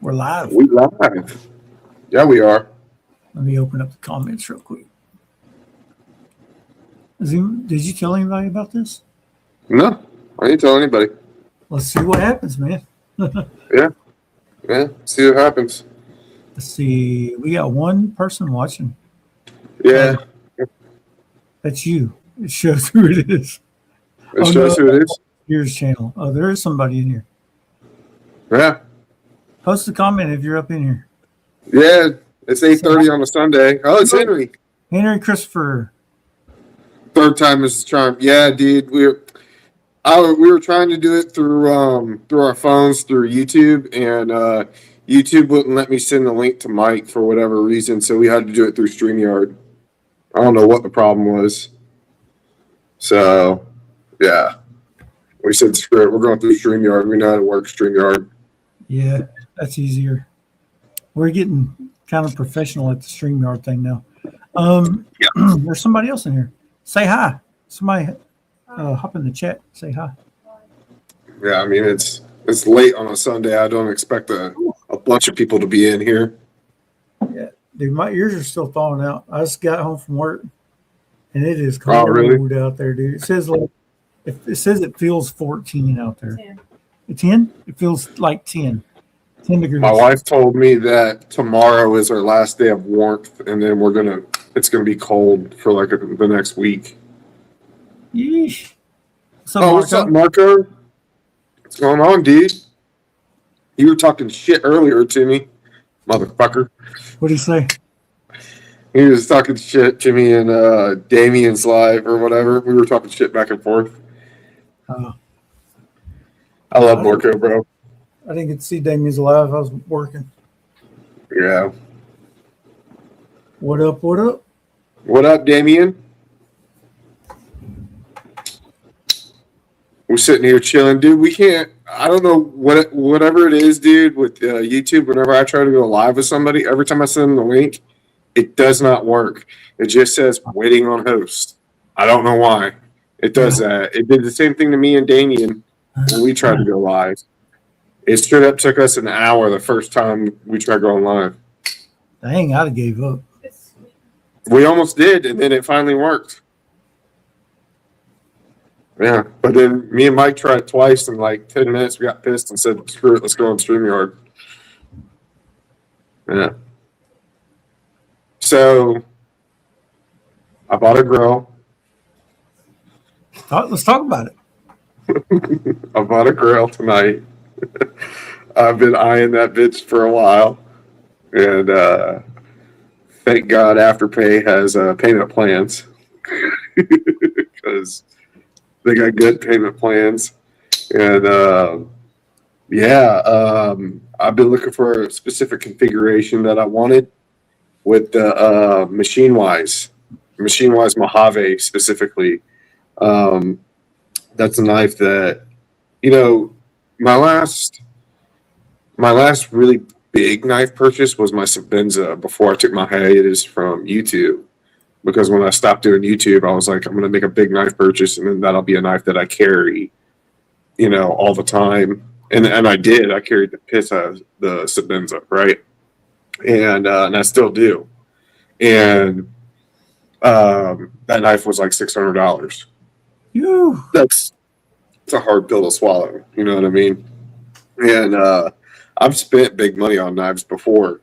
We're live. We live. Yeah, we are. Let me open up the comments real quick. Did you tell anybody about this? No, I didn't tell anybody. Let's see what happens, man. Yeah. See what happens. Let's see. We got one person watching. Yeah. That's you. It shows who it is. It shows who it is. Here's channel. Oh, there is somebody in here. Yeah. Post a comment if you're up in here. Yeah. It's 8:30 on a Sunday. Oh, it's Henry. Henry Christopher. Third time is the charm. Yeah, dude. We were trying to do it through our phones through YouTube, and YouTube wouldn't let me send the link to Mike for whatever reason, so we had to do it through StreamYard. I don't know what the problem was. So, yeah. We said, screw it. We're going through StreamYard. We know how to work StreamYard. Yeah, that's easier. We're getting kind of professional at the StreamYard thing now. There's somebody else in here. Say hi. Somebody hop in the chat. Say hi. Yeah, I mean, it's late on a Sunday. I don't expect a bunch of people to be in here. Yeah, dude, my ears are still thawing out. I just got home from work, and it is Oh, really? cold out there, dude. It says it feels 14 out there. 10? It feels like 10. 10 degrees. My wife told me that tomorrow is our last day of warmth, and then it's gonna be cold for like the next week. Yeesh. What's up, Marco? What's going on, dude? You were talking shit earlier to me, motherfucker. What did he say? He was talking shit to me in Damien's live or whatever. We were talking shit back and forth. I love Marco, bro. I didn't get to see Damien's live. I was working. Yeah. What up? What up? What up, Damien? We're sitting here chilling, dude. We can't. I don't know whatever it is, dude. With YouTube, whenever I try to go live with somebody, every time I send them the link, it does not work. It just says waiting on host. I don't know why. It does that. It did the same thing to me and Damien when we tried to go live. It straight up took us an hour the first time we tried going live. Dang, I'd have gave up. We almost did, and then it finally worked. Yeah, but then me and Mike tried twice in like 10 minutes. We got pissed and said, screw it, let's go on StreamYard. Yeah. So, I bought a grill. Let's talk about it. I bought a grill tonight. I've been eyeing that bitch for a while. And thank God Afterpay has payment plans. Because they got good payment plans. And I've been looking for a specific configuration that I wanted with the Machine-Wise Mojave specifically. That's a knife that, my last really big knife purchase was my Sabenza before I took my hiatus from YouTube. Because when I stopped doing YouTube, I was like, I'm going to make a big knife purchase, and then that'll be a knife that I carry, all the time. And I did. I carried the piss out of the Sabenza, right? And I still do. And that knife was like $600. It's a hard pill to swallow. You know what I mean? And I've spent big money on knives before.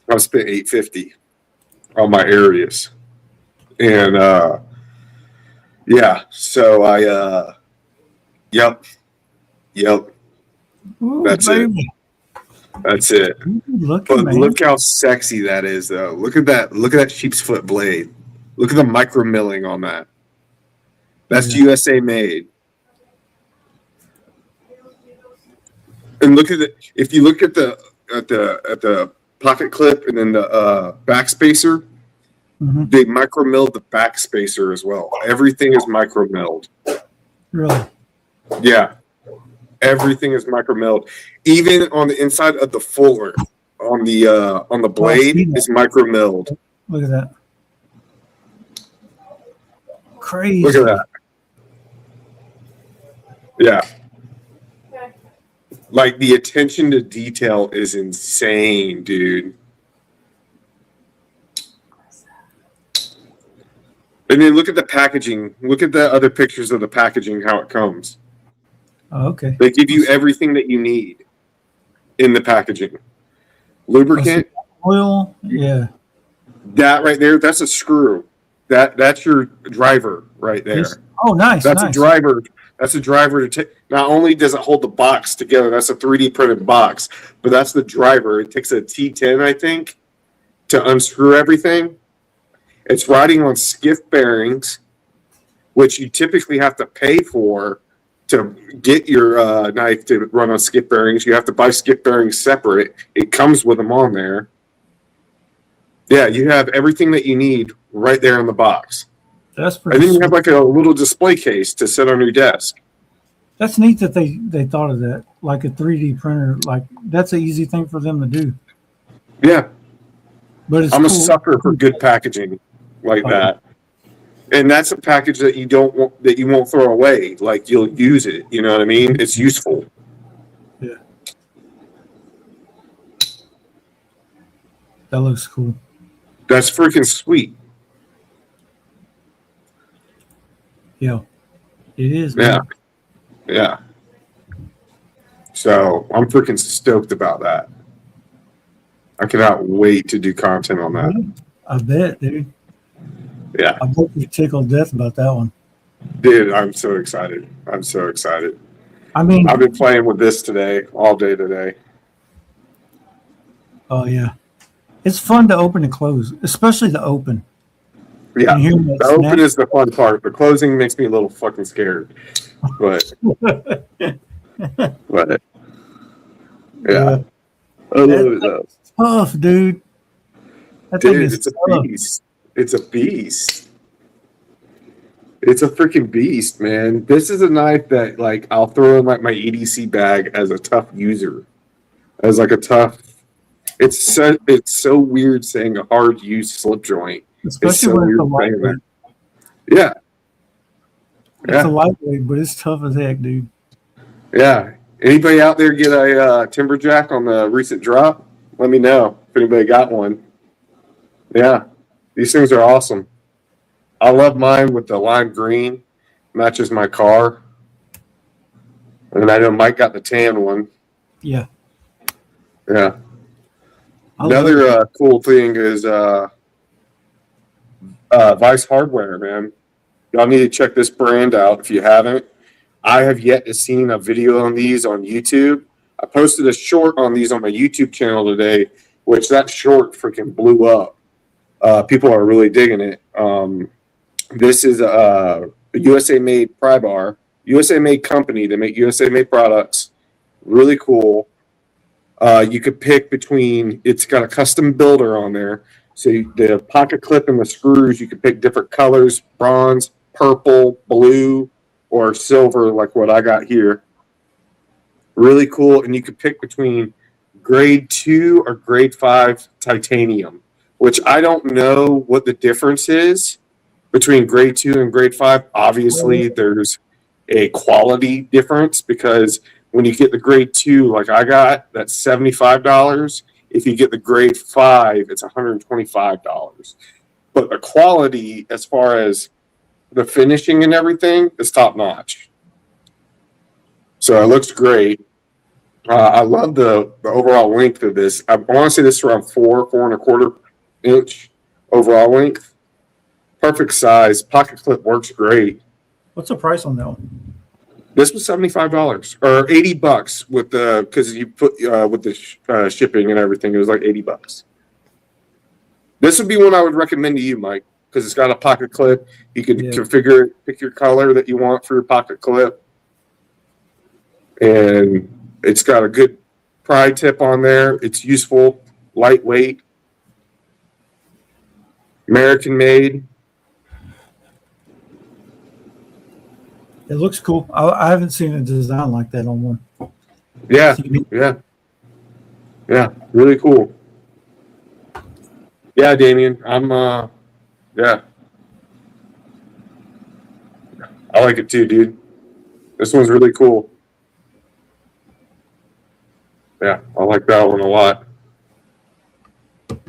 I've spent $850 on my Arius. And so I yep. Ooh, That's baby. it. Ooh, Look how sexy that is, though. Look at that sheep's foot blade. Look at the micro milling on that. That's USA made. And look at if you look at the pocket clip and then the back spacer. Mm-hmm. They micro milled the back spacer as well. Everything is micro milled. Really? Yeah. Everything is micro milled. Even on the inside of the fuller, on the blade is micro milled. Look at that. Crazy. Look at that. Yeah. Like the attention to detail is insane, dude. And then look at the packaging. Look at the other pictures of the packaging, how it comes. Oh, okay. They give you everything that you need in the packaging. Lubricant, Oil, yeah. that right there, that's a screw. That's your driver right there. Oh, nice. That's nice. a driver. That's a driver to take. Not only does it hold the box together, that's a 3D printed box, but that's the driver. It takes a T10, I think, to unscrew everything. It's riding on skiff bearings, which you typically have to pay for to get your knife to run on skip bearings. You have to buy skip bearings separate. It comes with them on there. Yeah, you have everything that you need right there in the box. That's And pretty then you sweet. have like a little display case to sit on your desk. That's neat that they thought of that, like a 3D printer. Like that's an easy thing for them to do. Yeah, But it's I'm a cool. sucker for good packaging like Oh. that. And that's a package that you won't throw away. Like you'll use it. You know what I mean? It's useful. Yeah. That looks cool. That's freaking sweet. Yeah. It is. Yeah. Man. Yeah. So I'm freaking stoked about that. I cannot wait to do content on that. I bet, dude. Yeah. I bet you tickled death about that one. Dude, I'm so excited. I'm so excited. I mean, I've been playing with this today, all day today. oh yeah. It's fun to open and close, especially the open. Yeah. And hearing that The open snap- is the fun part. The closing makes me a little fucking scared. But yeah. I love it though. Tough, dude. That thing Dude, is it's a tough. beast. It's a beast. It's a freaking beast, man. This is a knife that like I'll throw in like my EDC bag as a tough user. As like a tough it's so weird saying a hard use slip joint. Especially It's so when it's a weird saying lightweight. that. Yeah. It's a lightweight, but it's tough as heck, dude. Yeah. Anybody out there get a Timberjack on the recent drop? Let me know if anybody got one. Yeah. These things are awesome. I love mine with the lime green. Matches my car. And I know Mike got the tan one. Yeah. Yeah. I love Another cool thing is Vice Hardware, man. Y'all need to check this brand out if you haven't. I have yet to seen a video on these on YouTube. I posted a short on these on my YouTube channel today, which that short freaking blew up. People are really digging it. This is a USA-made pry bar, USA-made company. They make USA-made products. Really cool. You could pick between, it's got a custom builder on there. So the pocket clip and the screws, you could pick different colors, bronze, purple, blue, or silver, like what I got here. Really cool. And you could pick between grade 2 or grade 5 titanium, which I don't know what the difference is between grade 2 and grade 5. Obviously, there's a quality difference because when you get the grade 2, like I got, that's $75. If you get the grade 5, it's $125. But the quality, as far as the finishing and everything, is top notch. So it looks great. I love the overall length of this. I want to say this is around 4.25 inch overall length. Perfect size. Pocket clip works great. What's the price on that one? This was $75 or $80 with the because you put with the shipping and everything. It was like $80. This would be one I would recommend to you, Mike, because it's got a pocket clip. You can configure it, pick your color that you want for your pocket clip, and it's got a good pry tip on there. It's useful, lightweight, American made. It looks cool. I haven't seen a design like that on one. Yeah, really cool. Yeah, Damien, yeah. I like it too, dude. This one's really cool. Yeah, I like that one a lot.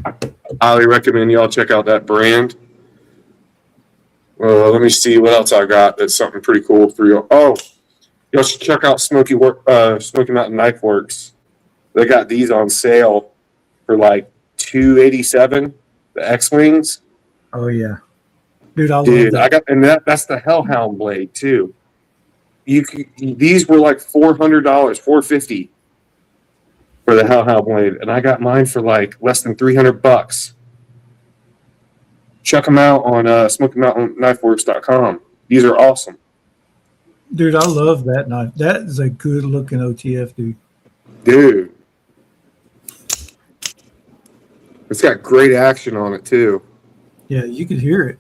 I highly recommend y'all check out that brand. Let me see what else I got. That's something pretty cool for you. Oh, y'all should check out Smoky Mountain Knife Works. They got these on sale for like $287. The X Wings. Oh yeah, dude, I love Dude, that. that's the Hellhound blade too. These were like $400, $450 for the Hellhound blade, and I got mine for like less than $300. Check them out on SmokyMountainKnifeWorks.com. These are awesome. Dude, I love that knife. That is a good looking OTF, dude. Dude. It's got great action on it too. Yeah, you could hear it.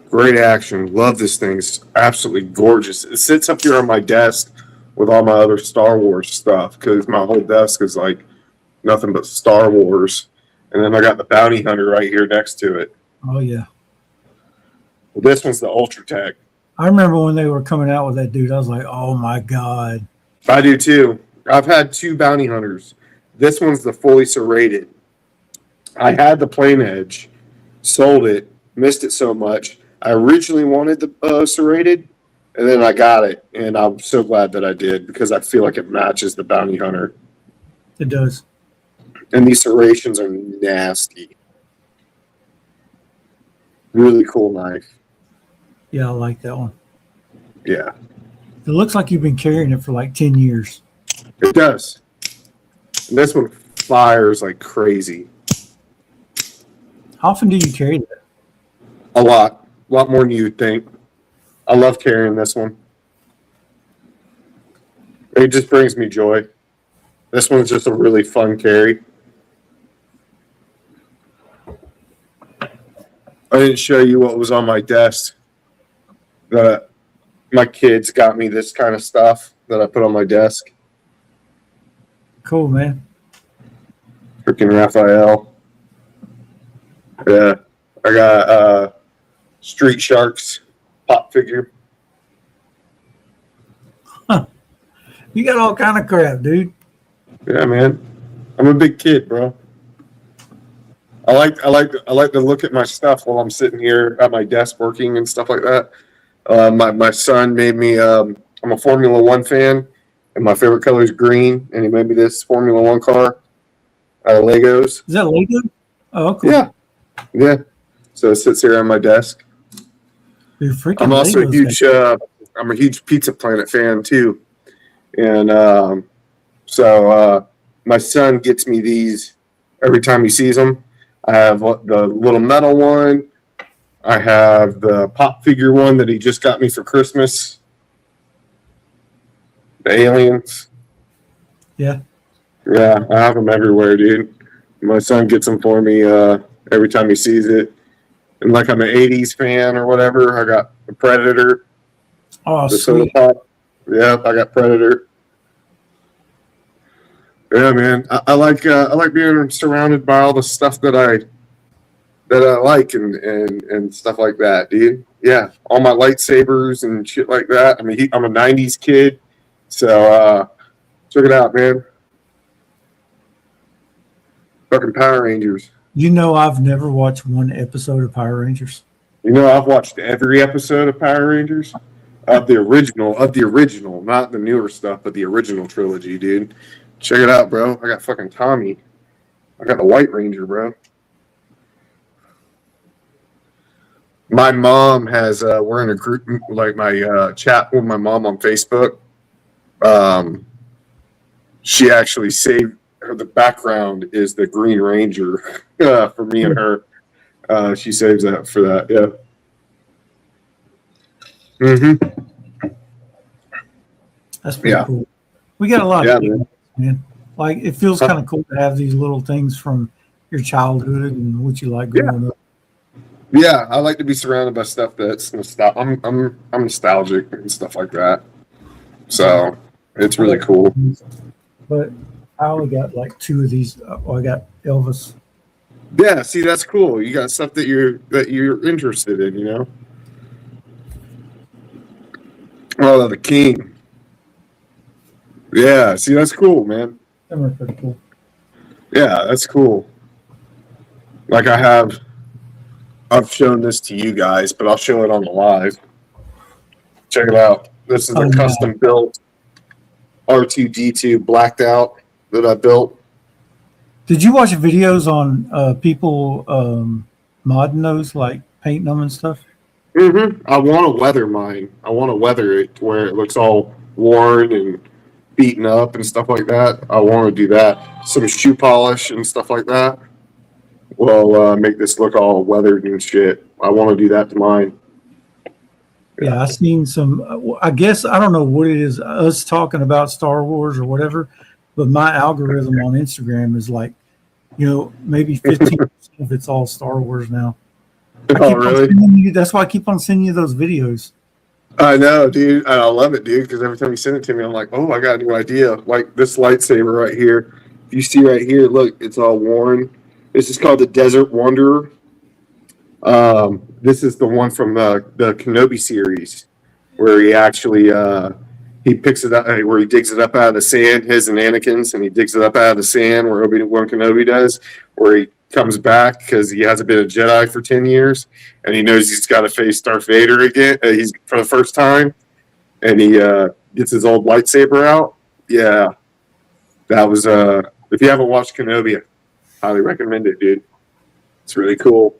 Great action. Love this thing. It's absolutely gorgeous. It sits up here on my desk with all my other Star Wars stuff because my whole desk is like nothing but Star Wars. And then I got the Bounty Hunter right here next to it. Oh yeah. Well, this one's the Ultra Tech. I remember when they were coming out with that, dude. I was like, oh my god. I do too. I've had 2 Bounty Hunters. This one's the fully serrated. I had the plain edge, sold it, missed it so much. I originally wanted the serrated, and then I got it, and I'm so glad that I did because I feel like it matches the Bounty Hunter. It does. And these serrations are nasty. Really cool knife. Yeah, I like that one. Yeah, It looks like you've been carrying it for like 10 years. it does. And this one fires like crazy. How often do you carry that? A lot more than you'd think. I love carrying this one. It just brings me joy. This one's just a really fun carry. I didn't show you what was on my desk. My kids got me this kind of stuff that I put on my desk. Cool, man. Freaking Raphael. Yeah. I got Street Sharks pop figure. You got all kind of crap, dude. Yeah, man. I'm a big kid, bro. I like to look at my stuff while I'm sitting here at my desk working and stuff like that. My son made me. I'm a Formula One fan, and my favorite color is green. And he made me this Formula One car out of Legos. Is that Lego? Oh, cool. Yeah. So it sits here on my desk. Dude, freaking I'm also Legos, I'm a huge Pizza Planet fan too, and so my son gets me these every time he sees them. I have the little metal one. I have the pop figure one that he just got me for Christmas. The aliens. Yeah. Yeah, I have them everywhere, dude. My son gets them for me every time he sees it. And like I'm an 80s fan or whatever, I got the Predator. Oh, The soda sweet. pop. Yeah, I got Predator. Yeah, man. I like being surrounded by all the stuff that I like and stuff like that, dude. Yeah, all my lightsabers and shit like that. I mean, I'm a '90s kid, so check it out, man. Fucking Power Rangers. You know, I've never watched one episode of Power Rangers. You know, I've watched every episode of Power Rangers, of the original, not the newer stuff, but the original trilogy, dude. Check it out, bro. I got fucking Tommy. I got the White Ranger, bro. My mom has. We're in a group, like my chat with my mom on Facebook. She actually saved her. The background is the Green Ranger for me and her. She saves that for that. Yeah. Mm-hmm. That's pretty cool. We got a lot of things, man. Like, it feels kind of cool to have these little things from your childhood and what you like growing up. Yeah, I like to be surrounded by stuff that's nostalgic. I'm nostalgic and stuff like that. So it's really cool. But I only got like 2 of these. I got Elvis. Yeah, see, that's cool. You got stuff that you're interested in, you know. Oh, the King. Yeah, see, that's cool, man. Them are pretty cool. Yeah, that's cool. Like I've shown this to you guys, but I'll show it on the live. Check it out. This is a Oh, custom built R2D2 blacked out that I built. did you watch videos on people modding those, like painting them and stuff? I want to weather mine. I want to weather it to where it looks all worn and beaten up and stuff like that. I want to do that. Some shoe polish and stuff like that will make this look all weathered and shit. I want to do that to mine. Yeah, I seen some. I guess I don't know what it is. Us talking about Star Wars or whatever, but my algorithm on Instagram is like, maybe 15% of it's all Star Wars now. Oh, really? That's why I keep on sending you those videos. I know, dude. I love it, dude, because every time you send it to me, I'm like, oh, I got a new idea. Like this lightsaber right here. If you see right here, look, it's all worn. This is called the Desert Wanderer. This is the one from the Kenobi series where he actually he picks it up, where he digs it up out of the sand, his and Anakin's, and he digs it up out of the sand where Obi-Wan Kenobi does, where he comes back because he hasn't been a Jedi for 10 years, and he knows he's got to face Darth Vader again. He's for the first time, and he gets his old lightsaber out. Yeah, that was if you haven't watched Kenobi, I highly recommend it, dude. It's really cool.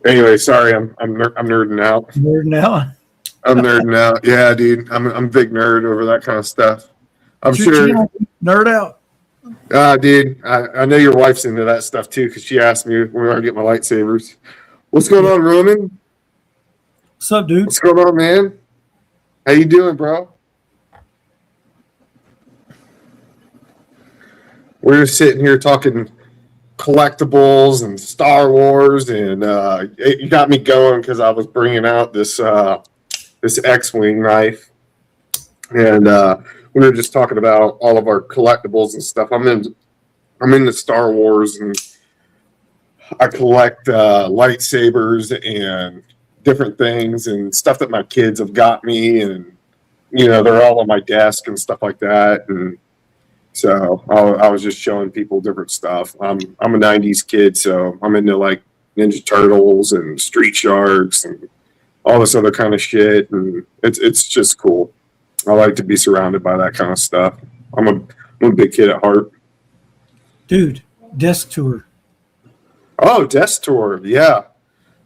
Anyway, sorry, I'm nerding out. Nerding out. I'm nerding out. Yeah, dude, I'm a big nerd over that kind of stuff. I'm sure. Nerd out. Dude, I know your wife's into that stuff too because she asked me when I get my lightsabers. What's going on, Roman? What's up, dude? What's going on, man? How you doing, bro? We're just sitting here talking collectibles and Star Wars, and it got me going because I was bringing out this X-wing knife, and we were just talking about all of our collectibles and stuff. I'm into Star Wars, and I collect lightsabers and different things and stuff that my kids have got me, and they're all on my desk and stuff like that. And so I was just showing people different stuff. I'm a '90s kid, so I'm into like Ninja Turtles and Street Sharks and all this other kind of shit, and it's just cool. I like to be surrounded by that kind of stuff. I'm a big kid at heart. Dude, desk tour. Oh, desk tour, yeah.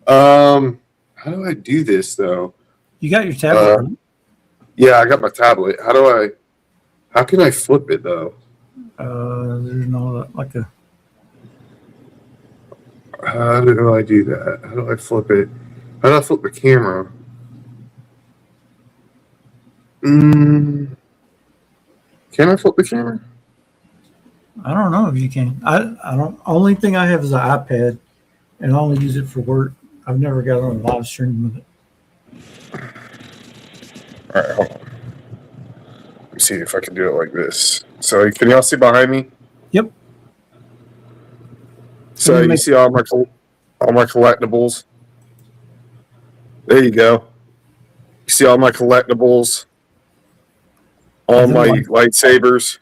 How do I do this though? You got your tablet, right? Yeah, I got my tablet. How can I flip it though? There's no like a. How do I do that? How do I flip it? How do I flip the camera? Can I flip the camera? I don't know if you can. I don't. Only thing I have is an iPad, and I only use it for work. I've never got on a live stream with it. All right, hold on. Let me see if I can do it like this. So can y'all see behind me? Yep. So you see all my collectibles. There you go. You see all my collectibles, all my lightsabers,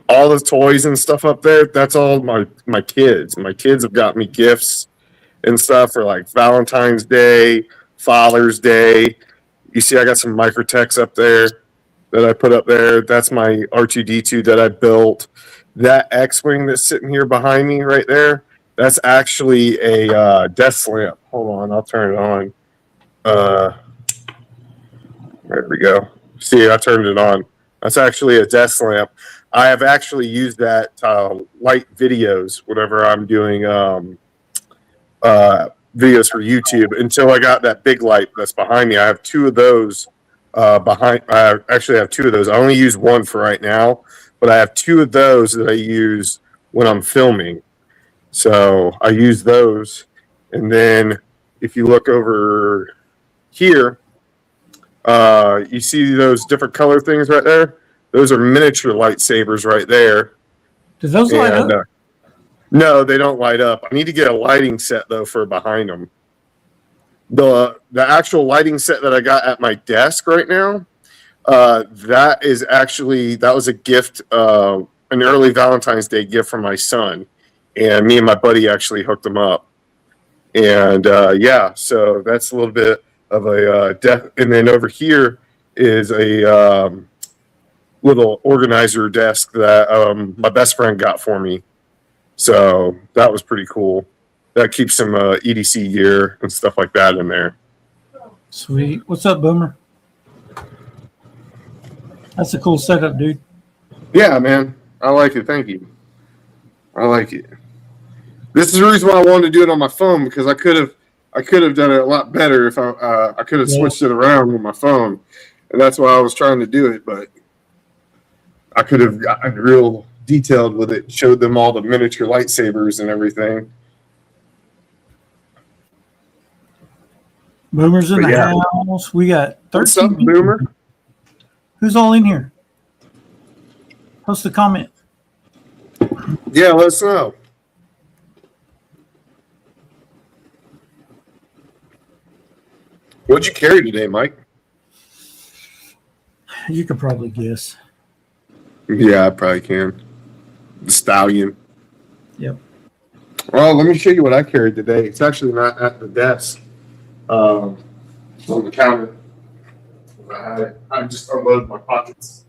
all the toys and stuff up there. That's all my kids. My kids have got me gifts and stuff for like Valentine's Day, Father's Day. You see, I got some Microtechs up there that I put up there. That's my R2D2 that I built. That X-wing that's sitting here behind me right there, that's actually a desk lamp. Hold on, I'll turn it on. There we go. See, I turned it on. That's actually a desk lamp. I have actually used that to light videos whenever I'm doing videos for YouTube until I got that big light that's behind me. I have two of those behind. I actually have two of those. I only use one for right now, but I have two of those that I use when I'm filming. So I use those. And then if you look over here, you see those different color things right there? Those are miniature lightsabers right there. Do those light up? No, they don't light up. I need to get a lighting set though for behind them. The actual lighting set that I got at my desk right now, That was a gift, an early Valentine's Day gift from my son, and me and my buddy actually hooked them up. And so that's a little bit of a deck. And then over here is a little organizer desk that my best friend got for me. So that was pretty cool. That keeps some EDC gear and stuff like that in there. Sweet. What's up, Boomer? That's a cool setup, dude. Yeah, man. I like it. Thank you. I like it. This is the reason why I wanted to do it on my phone, because I could have done it a lot better if I could have switched it around with my phone, and that's why I was trying to do it. But I could have gotten real detailed with it, showed them all the miniature lightsabers and everything. Boomer's in the house. We got 13 What's up, people. Boomer? Who's all in here? Post a comment. Yeah, let us know. What'd you carry today, Mike? You could probably guess. Yeah, I probably can. The Stallion. Yep. Well, let me show you what I carried today. It's actually not at the desk. It's on the counter. I just unloaded my pockets.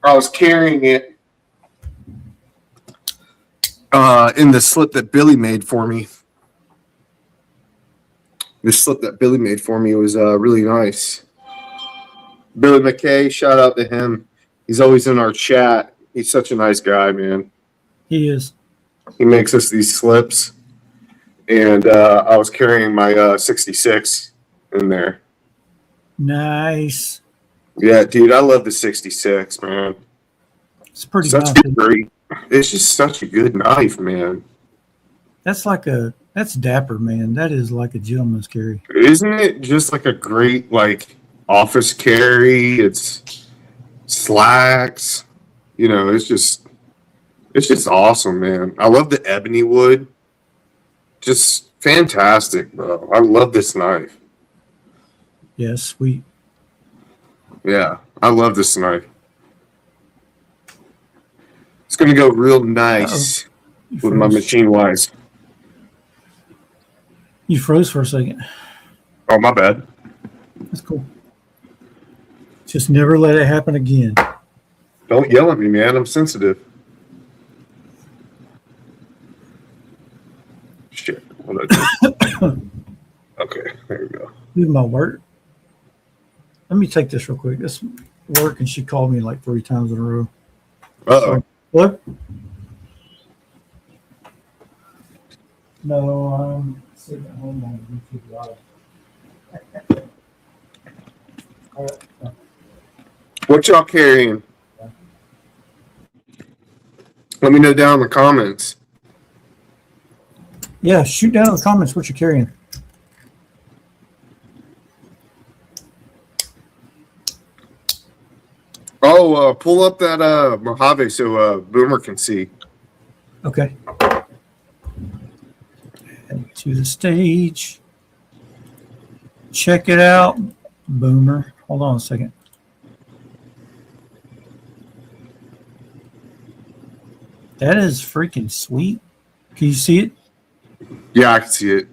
I was carrying it in the slip that Billy made for me. This slip that Billy made for me was really nice. Billy McKay, shout out to him. He's always in our chat. He's such a nice guy, man. He is. He makes us these slips. And I was carrying my 66 in there. Nice. Yeah, dude, I love the 66, man. It's pretty Such nice. a great. It's just such a good knife, man. That's dapper, man. That is like a gentleman's carry. Isn't it just like a great office carry? It's slacks. It's just awesome, man. I love the ebony wood. Just fantastic, bro. I love this knife. Yeah, sweet. Yeah, I love this knife. It's going to go real nice with my machine wise. You froze for a second. Oh, my bad. That's cool. Just never let it happen again. Don't yell at me, man. I'm sensitive. Shit. What did I do? Okay, there we go. Leave my work. Let me take this real quick. This work, and she called me like 3 times in a row. Uh-oh. What? No, I'm sitting at home on YouTube Live. All right. What y'all carrying? Let me know down in the comments. Yeah, shoot down in the comments what you're carrying. Oh, pull up that Mojave so Boomer can see. Okay. Head to the stage. Check it out, Boomer. Hold on a second. That is freaking sweet. Can you see it? Yeah, I can see it.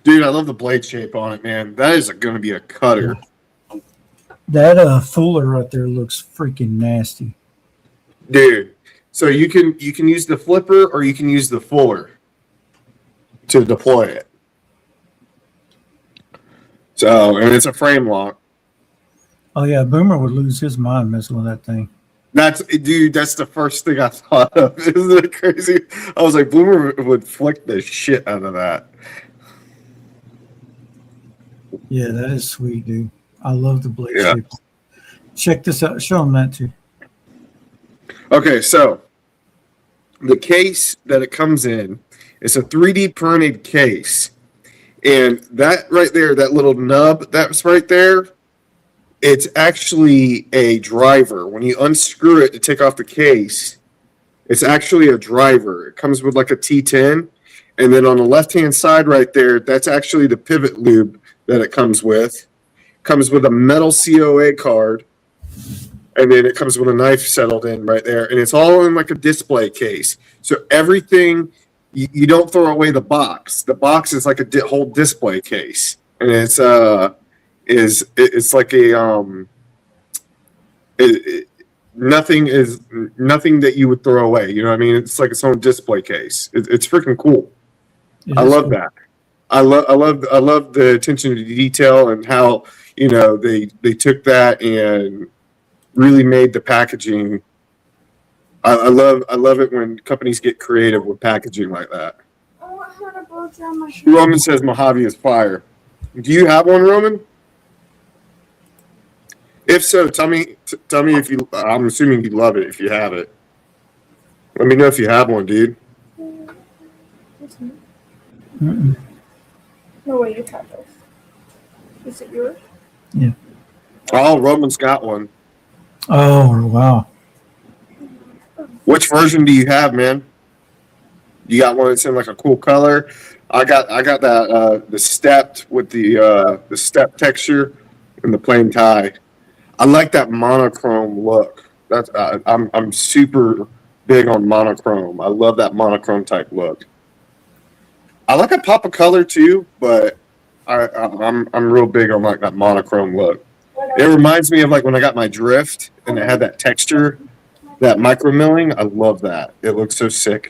Dude, I love the blade shape on it, man. That is going to be a cutter. That fuller right there looks freaking nasty. Dude, so you can use the flipper or you can use the fuller to deploy it. So, and it's a frame lock. Oh yeah, Boomer would lose his mind messing with that thing. That's the first thing I thought of. Isn't it crazy? I was like, Boomer would flick the shit out of that. Yeah, that is sweet, dude. I love the blade Yeah. shape. Check this out. Show them that too. Okay, so the case that it comes in is a 3D printed case. And that right there, that little nub that's right there, it's actually a driver. When you unscrew it to take off the case, it's actually a driver. It comes with like a T10, And then on the left-hand side right there, that's actually the pivot lube that it comes with. Comes with a metal COA card. And then it comes with a knife settled in right there. And it's all in like a display case. So everything, you don't throw away the box. The box is like a whole display case. And it's like a nothing that you would throw away. You know what I mean? It's like its own display case. It's freaking cool. I love that. I love the attention to detail and how, you know, they took that and really made the packaging. I love it when companies get creative with packaging like that. Roman says Mojave is fire. Do you have one, Roman? If so, tell me if you. I'm assuming you love it if you have it. Let me know if you have one, dude. Mm-mm. No way you have those. Is it yours? Yeah. Oh, Roman's got one. Oh, wow. Which version do you have, man? You got one that's in like a cool color. I got that the stepped with the step texture and the plain tie. I like that monochrome look. That's I'm super big on monochrome. I love that monochrome type look. I like a pop of color too, but I'm real big on like that monochrome look. It reminds me of like when I got my drift and it had that texture, that micro milling. I love that. It looks so sick.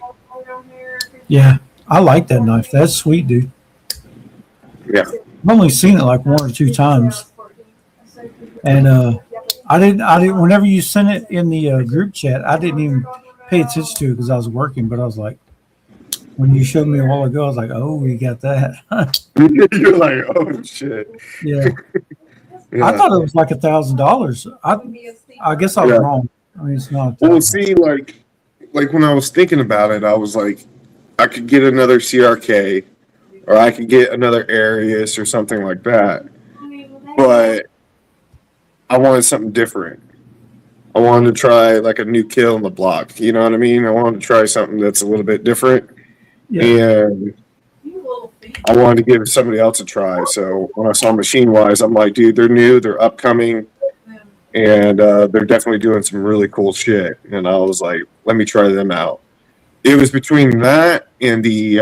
Yeah, I like that knife. That's sweet, dude. Yeah. I've only seen it like 1 or 2 times, and I didn't. Whenever you sent it in the group chat, I didn't even pay attention to it because I was working. But I was like, when you showed me a while ago, I was like, oh, we got that. You're like, oh shit. Yeah. Yeah. I thought it was like $1,000. I guess I was wrong. I mean, it's not. Well, see, like when I was thinking about it, I was like, I could get another CRK, or I could get another Arius or something like that. But I wanted something different. I wanted to try like a new kill in the block. You know what I mean? I wanted to try something that's a little bit different. Yeah. And I wanted to give somebody else a try. So when I saw Machine Wise, I'm like, dude, they're new, they're upcoming, and they're definitely doing some really cool shit. And I was like, let me try them out. It was between that and the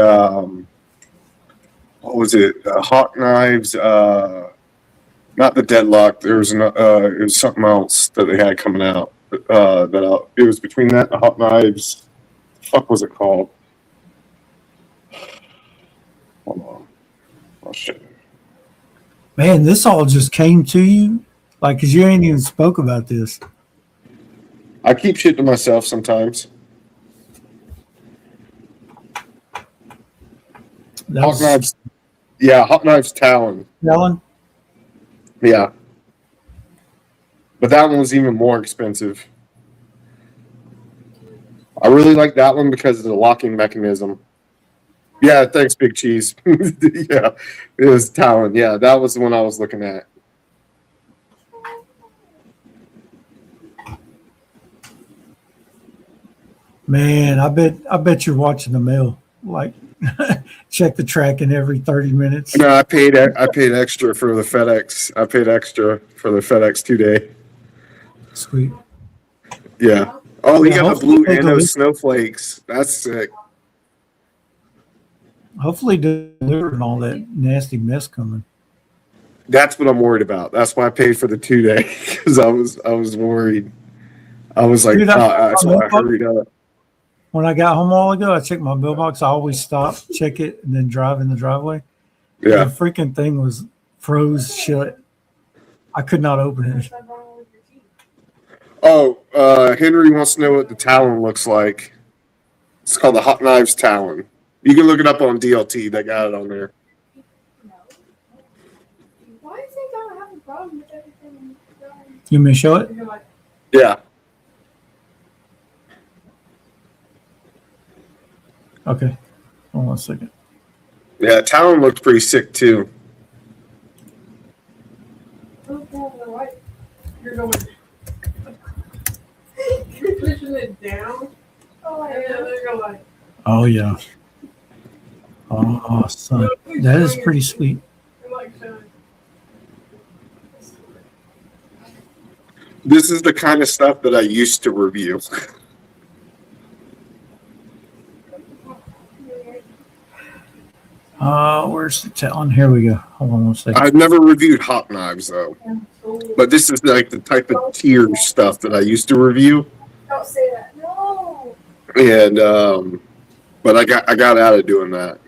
what was it? Hawk Knives. Not the Deadlock. There was it was something else that they had coming out. It was between that and the Hawk Knives. Fuck was it called? Hold on. Oh shit. Man, this all just came to you, like, because you ain't even spoke about this. I keep shit to myself sometimes. Hawk Knives. Yeah, Hawk Knives Talon. Talon? Yeah. But that one was even more expensive. I really like that one because of the locking mechanism. Yeah, thanks, Big Cheese. Yeah, it was Talon. Yeah, that was the one I was looking at. Man, I bet you're watching the mail. Like, check the tracking every 30 minutes. No, I paid extra for the FedEx. I paid extra for the FedEx 2-day. Sweet. Yeah. Oh, he Yeah, got the blue hopefully and those snowflakes. That's sick. Hopefully delivering all that nasty mess coming. That's what I'm worried about. That's why I paid for the 2-day because I was worried. I was like, Dude, that's why I hurried up. When I got home a while ago, I checked my mailbox. I always stop, check it, and then drive in the driveway. Yeah. The freaking thing was froze shut. I could not open it. Oh, Henry wants to know what the Talon looks like. It's called the Hot Knives Talon. You can look it up on DLT. They got it on there. Why is he gonna have a problem with everything? You want me to show it? Yeah. Okay. Hold on a second. Yeah, Talon looked pretty sick too. You're going. You're pushing it down. Oh, and then they're going. Oh, yeah. Oh, son, that is pretty sweet. This is the kind of stuff that I used to review. Where's the talon? Here we go. Hold on one second. I've never reviewed hot knives though, but this is like the type of tier stuff that I used to review. Don't say that. No. And but I got out of doing that.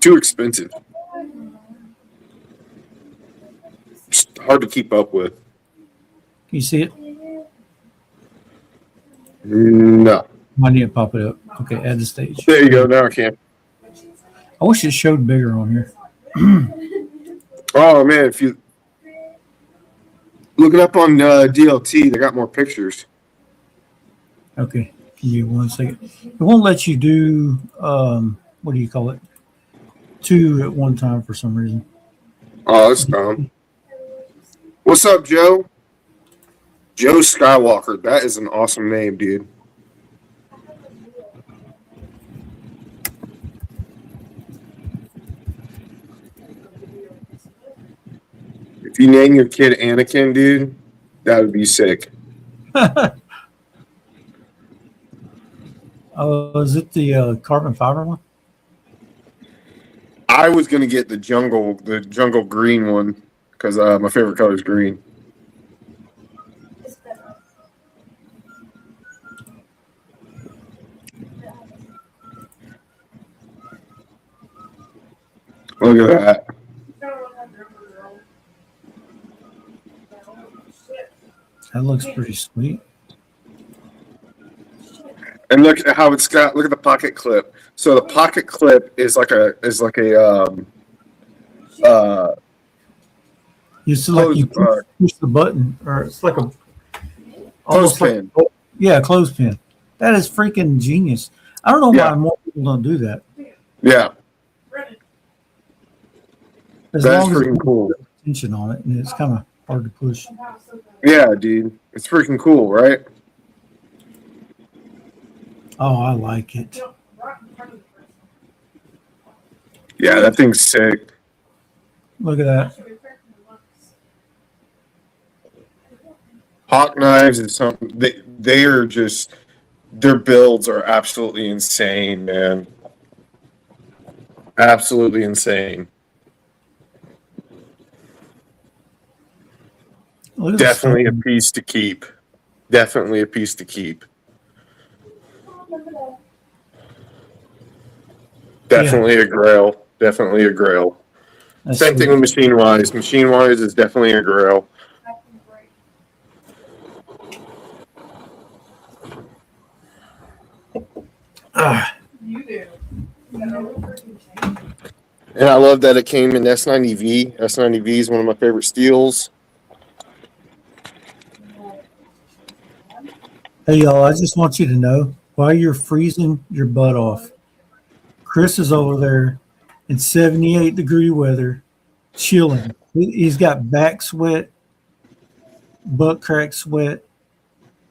Too expensive. Just hard to keep up with. Can you see it? No. I need to pop it up. Okay, add the stage. There you go. Now I can. I wish it showed bigger on here. Oh man, if you look it up on DLT, they got more pictures. Okay, give me 1 second. It won't let you do what do you call it? 2 at one time for some reason. Oh, that's dumb. What's up, Joe? Joe Skywalker. That is an awesome name, dude. If you name your kid Anakin, dude, that would be sick. Oh, is it the carbon fiber one? I was gonna get the jungle green one because my favorite color is green. Look at that. That looks pretty sweet. And look at how it's got. Look at the pocket clip. So the pocket clip is like a You see, like you push the button, or it's like a almost like, clothespin. yeah, clothespin. That is freaking genius. I don't know why Yeah. more people don't do that. Yeah, As that's long as freaking there's cool. tension on it, and it's kind of hard to push. Yeah, dude, it's freaking cool, right? Oh, I like it. Yeah, that thing's sick. Look at that. Hawk knives is something. They are just, their builds are absolutely insane, man. Absolutely insane. Look at Definitely a the piece to keep. Definitely a piece to keep. Definitely a grail. Definitely a grail. That's Same thing sweet. with machine wise. Machine wise is definitely a grail. Ah, You do. And I love that it came in S90V. S90V is one of my favorite steels. hey, y'all, I just want you to know while you're freezing your butt off, Chris is over there in 78-degree weather, chilling. He's got back sweat, butt crack sweat.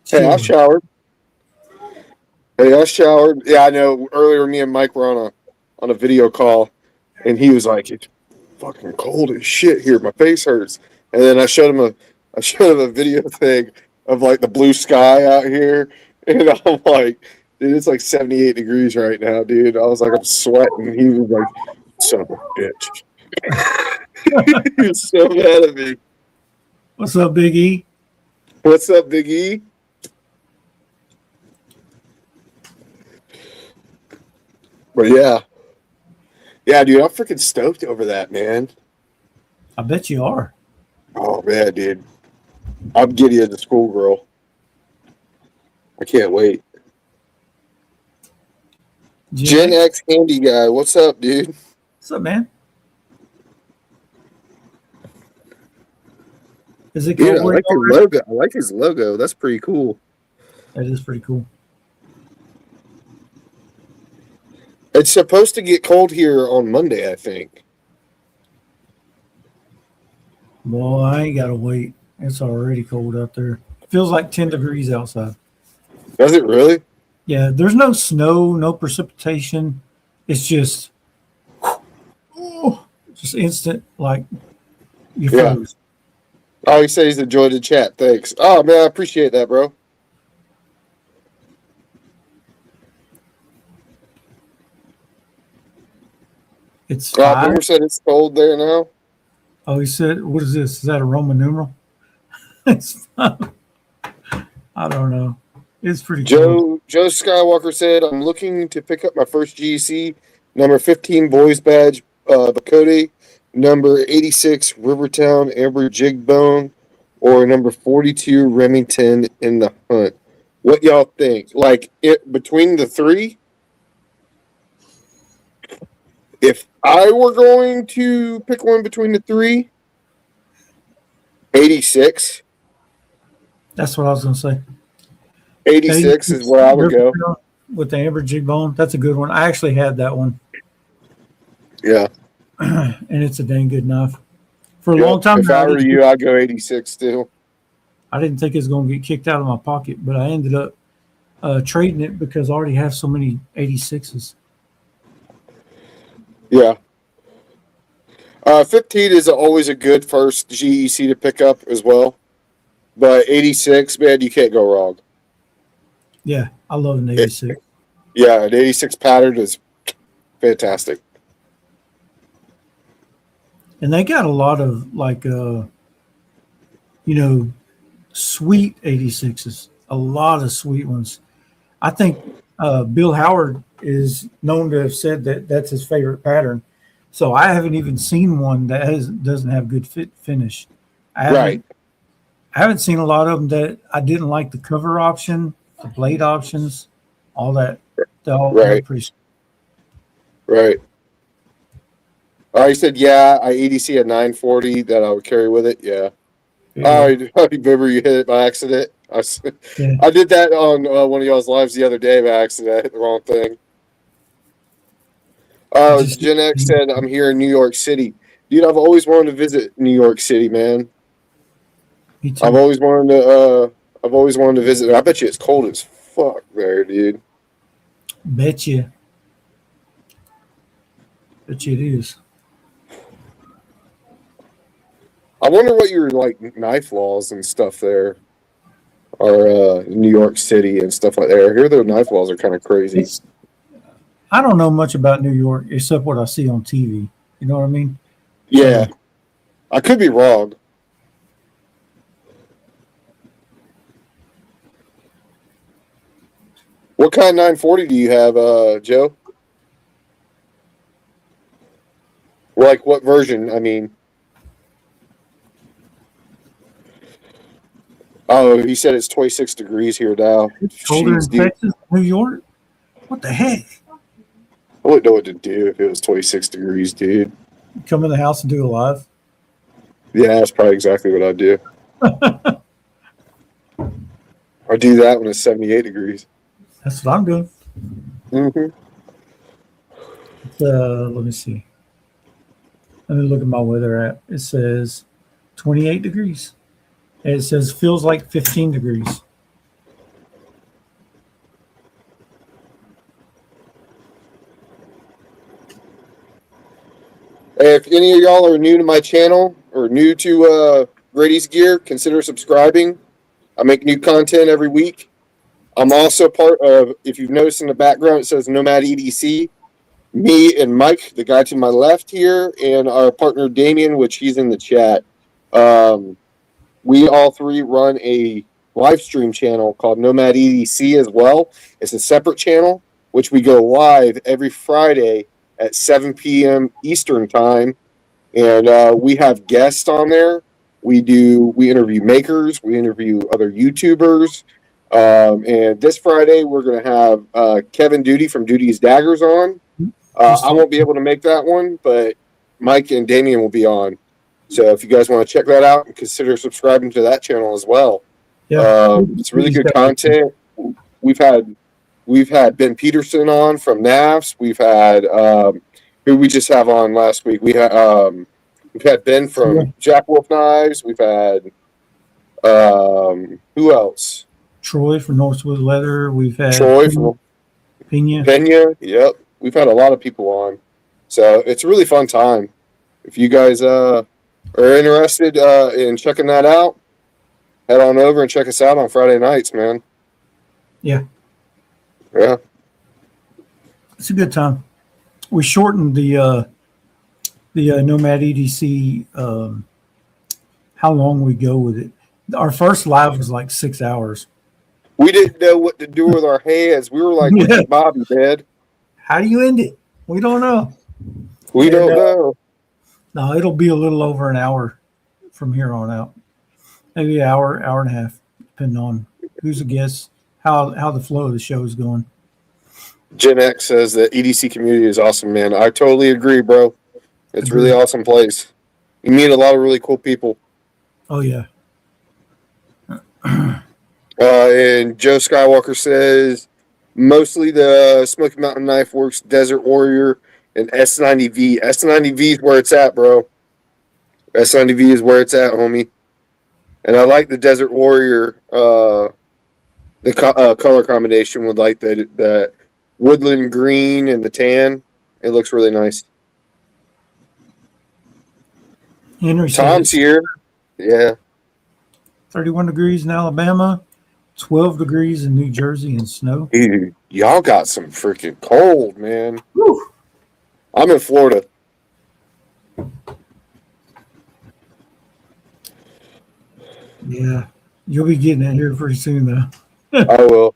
Hey, I Chilling. showered. Yeah, I know. Earlier, me and Mike were on a video call, and he was like, "It's fucking cold as shit here. My face hurts." And then I showed him a video thing of like the blue sky out here, and I'm like, "Dude, it's like 78 degrees right now, dude." I was like, "I'm sweating." He was like, "Son of a bitch." He was so mad at me. What's up, Big E? What's up, Big E? But yeah, dude, I'm freaking stoked over that, man. I bet you are. Oh man, dude, I'm giddy as a schoolgirl. I can't wait. Gen X Handy Guy, what's up, dude? What's up, man? Is it Dude, I cold? like his logo. I like his logo. That's pretty cool. That is pretty cool. It's supposed to get cold here on Monday, I think. Boy, I ain't gotta wait. It's already cold out there. Feels like 10 degrees outside. Does it really? Yeah, there's no snow, no precipitation. It's just instant, like you Yeah. froze. Oh, he says he's enjoyed the chat. Thanks. Oh man, I appreciate that, bro. It's 5. Boomer said it's cold there now. Oh, he said, "What is this? Is that a Roman numeral?" It's 5. I don't know. It's pretty cool. Joe Skywalker said, "I'm looking to pick up my first GC, number 15 boys badge, Bacote, number 86 Rivertown Amber Jigbone, or number 42 Remington in the hunt. What y'all think? Like it between the three? If I were going to pick one between the three, 86. That's what I was going to say. 86 is where I would go. With the amber jig bone. That's a good one. I actually had that one. Yeah. And it's a dang good knife. For a long time, if I were you, I'd go 86 still. I didn't think it was going to get kicked out of my pocket, but I ended up trading it because I already have so many 86s. Yeah. 15 is always a good first GEC to pick up as well. But 86, man, you can't go wrong. Yeah, I love an 86. Yeah, an 86 pattern is fantastic. And they got a lot of sweet 86s, a lot of sweet ones. I think Bill Howard is known to have said that that's his favorite pattern. So I haven't even seen one that doesn't have good finish. I haven't seen a lot of them that I didn't like the cover option, the blade options, all that. They're all pretty. Right. I said, I EDC a 940 that I would carry with it. Yeah. I remember you hit it by accident. I did that on one of y'all's lives the other day by accident. I hit the wrong thing. Gen X said, I'm here in New York City. Dude, I've always wanted to visit New York City, man. Me too. I've always wanted to visit. I bet you it's cold as fuck there, dude. Bet you it is. I wonder what your knife laws and stuff there are in New York City and stuff like that. I hear their knife laws are kind of crazy. I don't know much about New York except what I see on TV. You know what I mean? Yeah. I could be wrong. What kind of 940 do you have, Joe? Like what version? I mean. Oh, he said it's 26 degrees here now. It's colder in Texas, New York. What the heck? I wouldn't know what to do if it was 26 degrees, dude. Come in the house and do a live? Yeah, that's probably exactly what I'd do. Or do that when it's 78 degrees. That's what I'm doing. Mm-hmm. Let me see. Let me look at my weather app. It says 28 degrees. And it says feels like 15 degrees. If any of y'all are new to my channel or new to Gradys Gear, consider subscribing. I make new content every week. I'm also part of, if you've noticed in the background, it says Nomad EDC. Me and Mike, the guy to my left here, and our partner Damien, which he's in the chat. We all three run a live stream channel called Nomad EDC as well. It's a separate channel, which we go live every Friday at 7 p.m. Eastern time. And we have guests on there. We interview makers. We interview other YouTubers. And this Friday, we're going to have Kevin Duty from Duty's Daggers on. I won't be able to make that one, but Mike and Damien will be on. So if you guys want to check that out, consider subscribing to that channel as well. Yeah, it's really good content. We've had Ben Peterson on from NAFS. We've had who we just have on last week. We've had Ben from Jack Wolf Knives. We've had who else? Troy from Northwood Leather. We've had Troy from Pena. Pena. Yep, we've had a lot of people on, so it's a really fun time. If you guys are interested in checking that out, head on over and check us out on Friday nights, man. Yeah. Yeah. It's a good time. We shortened the Nomad EDC. How long we go with it? Our first live was like 6 hours. We didn't know what to do with our hands. We were like, Yeah. Bobby, man. How do you end it? We don't know. We don't know. No, it'll be a little over an hour from here on out. Maybe an hour, hour and a half, depending on who's a guest, how the flow of the show is going. Gen X says the EDC community is awesome, man. I totally agree, bro. It's a really awesome place. You meet a lot of really cool people. Oh, yeah. And Joe Skywalker says mostly the Smoky Mountain Knife Works, Desert Warrior, and S90V. S90V is where it's at, bro. S90V is where it's at, homie. And I like the Desert Warrior, the color combination with like the woodland green and the tan. It looks really nice. Henry Tom's says here. Yeah. 31 degrees in Alabama, 12 degrees in New Jersey and snow. Dude, y'all got some freaking cold, man. Whew. I'm in Florida. Yeah. You'll be getting it here pretty soon, though. I will.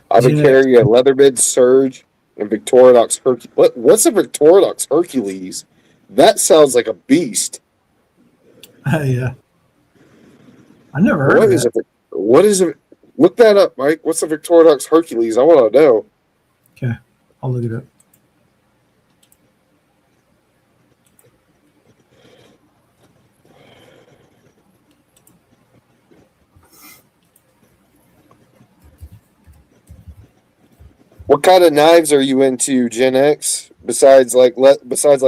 I've been Gen carrying a Leatherman Surge and Victorinox Hercules. What's a Victorinox Hercules? That sounds like a beast. Yeah. I never heard of that. What is it? Look that up, Mike. What's a Victorinox Hercules? I want to know. Okay. I'll look it up. What kind of knives are you into, Gen X? Besides like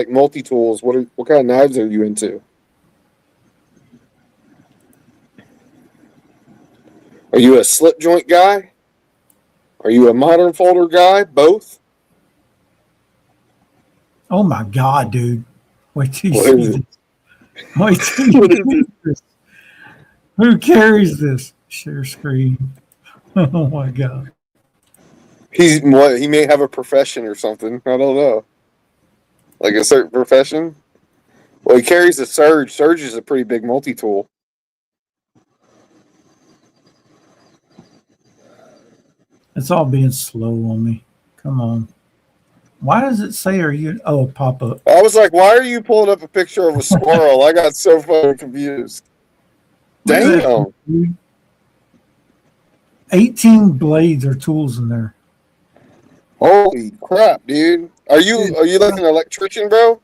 multi tools, what kind of knives are you into? Are you a slip joint guy? Are you a modern folder guy? Both? Oh, my God, dude. Wait till you What see is this. it? Wait till you see this. Who carries this? Share screen. Oh, my God. He may have a profession or something. I don't know. Like a certain profession? Well, he carries a Surge. Surge is a pretty big multi-tool. It's all being slow on me. Come on. Why does it say, are you? Oh, pop up. I was like, why are you pulling up a picture of a squirrel? I got so fucking confused. Damn. 18 blades or tools in there. Holy crap, dude. Are you like an electrician, bro?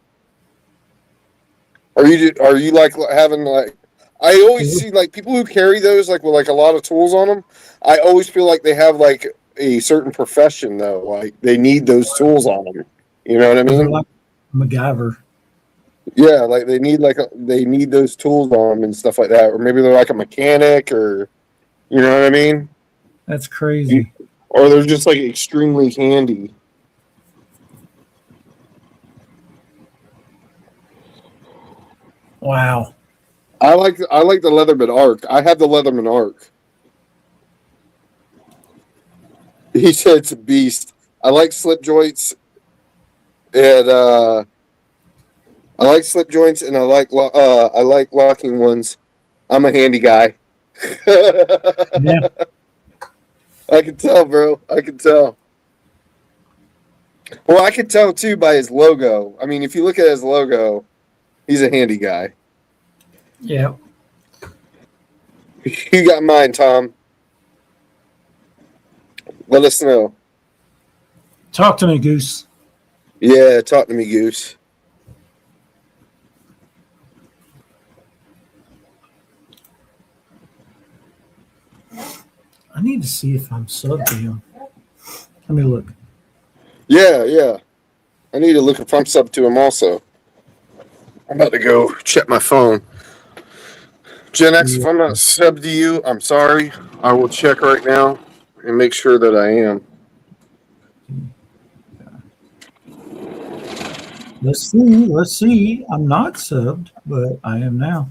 Are you like having like I always see like people who carry those like with like a lot of tools on them. I always feel like they have like a certain profession though. Like they need those tools on them. You know what I mean? Like MacGyver. Yeah, like they need those tools on them and stuff like that. Or maybe they're like a mechanic or you know what I mean? That's crazy. Or they're just like extremely handy. Wow. I like the Leatherman Arc. I have the Leatherman Arc. He said it's a beast. I like slip joints, and I like locking ones. I'm a handy guy. Yeah. I can tell, bro. I can tell. Well, I can tell too by his logo. I mean, if you look at his logo, he's a handy guy. Yeah. You got mine, Tom. Let us know. Talk to me, Goose. Yeah, talk to me, Goose. I need to see if I'm subbed to him. Let me look. Yeah. I need to look if I'm sub to him also. I'm about to go check my phone. Gen X, if I'm not subbed to you, I'm sorry. I will check right now and make sure that I am. Let's see. Let's see. I'm not subbed, but I am now.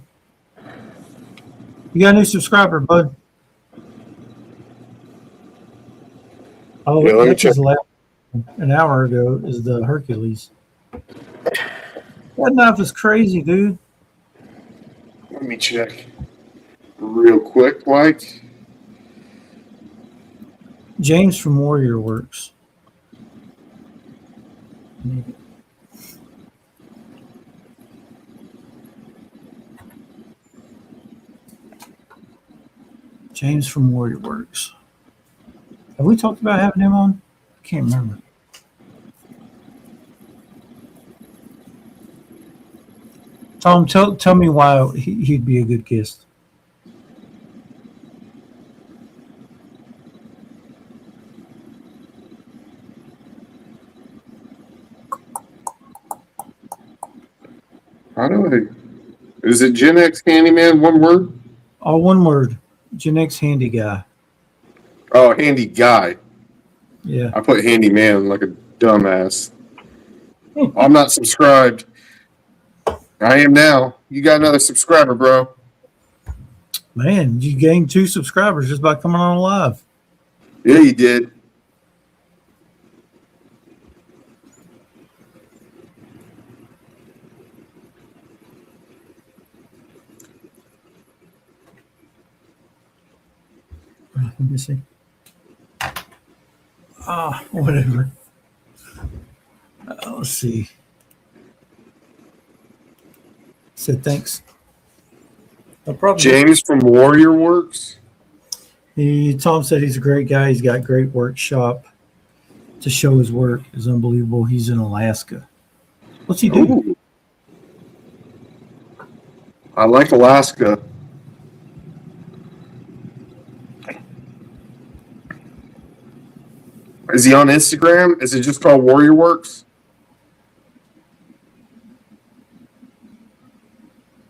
You got a new subscriber, bud. Oh, Yeah, let me that check. just left an hour ago. Is the Hercules? That knife is crazy, dude. Let me check real quick, like. James from Warrior Works. James from Warrior Works. Have we talked about having him on? I can't remember. Tom, tell me why he'd be a good guest. How do I? Is it Gen X Handyman? One word? All one word. Gen X handy guy. Oh, handy guy. Yeah. I put handyman like a dumbass. I'm not subscribed. I am now. You got another subscriber, bro. Man, you gained 2 subscribers just by coming on live. Yeah, you did. Let me see. Whatever. Let's see. Said thanks. No problem. James from Warrior Works. Tom said he's a great guy. He's got great workshop to show his work. Is unbelievable. He's in Alaska. What's he do? Ooh. I like Alaska. Is he on Instagram? Is it just called Warrior Works?